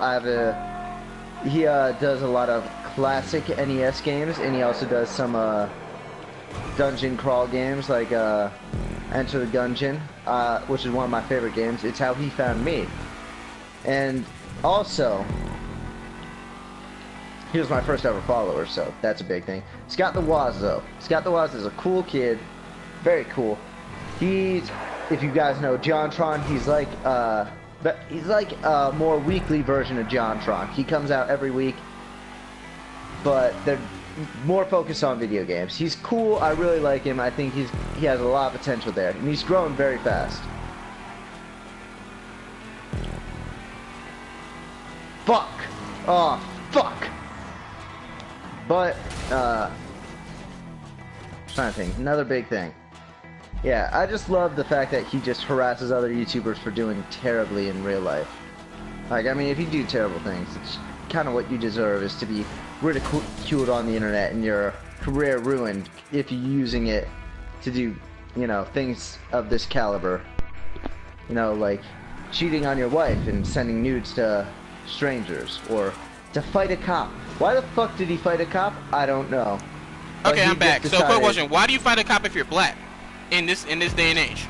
He does a lot of classic NES games, and he also does some dungeon crawl games like Enter the Gungeon, which is one of my favorite games. It's how he found me. And also, He was my first ever follower, so that's a big thing. Scott the Waz, though. Scott the Waz is a cool kid. Very cool. He's, if you guys know JonTron, he's like a more weekly version of JonTron. He comes out every week, but they're more focused on video games. He's cool. I really like him. I think he has a lot of potential there, and he's growing very fast. Fuck. Oh, fuck. But, trying to think. Another big thing. Yeah, I just love the fact that he just harasses other YouTubers for doing terribly in real life. Like, I mean, if you do terrible things, it's kind of what you deserve, is to be ridiculed on the internet and your career ruined if you're using it to do, you know, things of this caliber. You know, like cheating on your wife and sending nudes to strangers, or to fight a cop. Why the fuck did he fight a cop? I don't know. Okay, I'm back. So, quick question: why do you fight a cop if you're black in this day and age?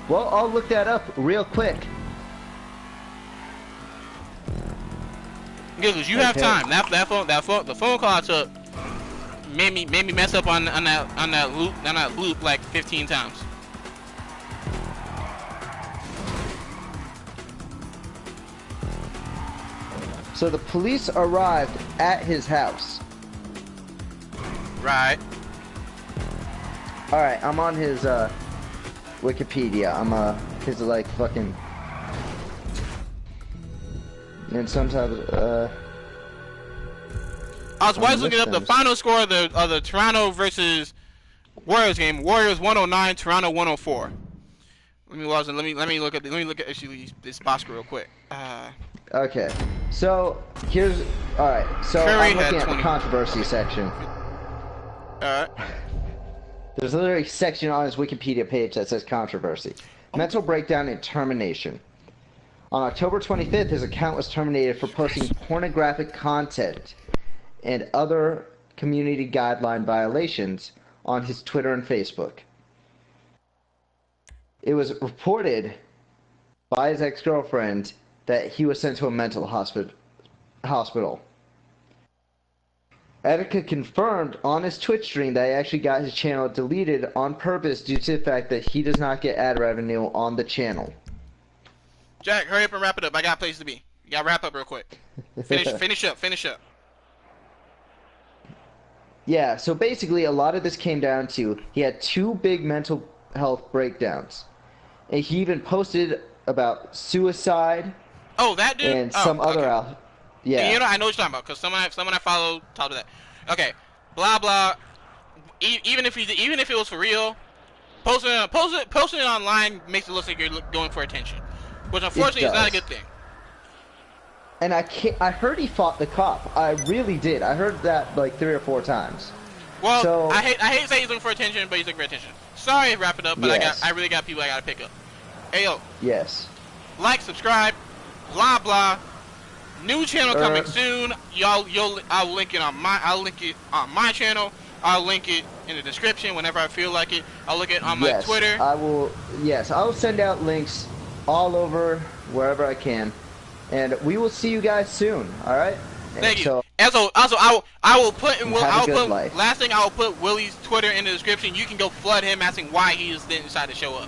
Well, I'll look that up real quick. Because you have time. The phone call I took made me mess up on that loop like 15 times. So the police arrived at his house. Right. Alright, I'm on his Wikipedia. I'm his like fucking, and sometimes I was looking up the final score of the Toronto versus Warriors game. Warriors 109, Toronto 104. Let me look at actually this box score real quick. Okay, so here's alright. So Curry I'm looking at 20. the controversy section. Alright. There's literally a section on his Wikipedia page that says controversy. Mental breakdown and termination. On October 25th, his account was terminated for posting pornographic content and other community guideline violations on his Twitter and Facebook. It was reported by his ex-girlfriend that he was sent to a mental hospital. Etika confirmed on his Twitch stream that he actually got his channel deleted on purpose due to the fact that he does not get ad revenue on the channel. Jack, hurry up and wrap it up. I got a place to be. You gotta wrap up real quick. Finish up. Yeah, so basically a lot of this came down to he had 2 big mental health breakdowns. And he even posted about suicide. Oh, that dude? And some other out. Yeah. You know, I know what you're talking about, because someone I follow talked to that. Okay, blah blah. Even if it was for real, posting it online makes it look like you're going for attention, which unfortunately is not a good thing. And I heard he fought the cop. I really did. I heard that like 3 or 4 times. Well, so, I hate to say he's looking for attention, but he's looking for attention. Sorry to wrap it up, but yes. I really got people I gotta pick up. Hey yo. Yes. Like, subscribe, blah blah. New channel coming soon. I'll link it on my channel. I'll link it in the description whenever I feel like it. I'll link it on my Twitter. I will. Yes, I will send out links all over wherever I can, and we will see you guys soon. All right. Thank you. So, Also, I will put in life. last thing I will put Willie's Twitter in the description. You can go flood him asking why he didn't decide to show up.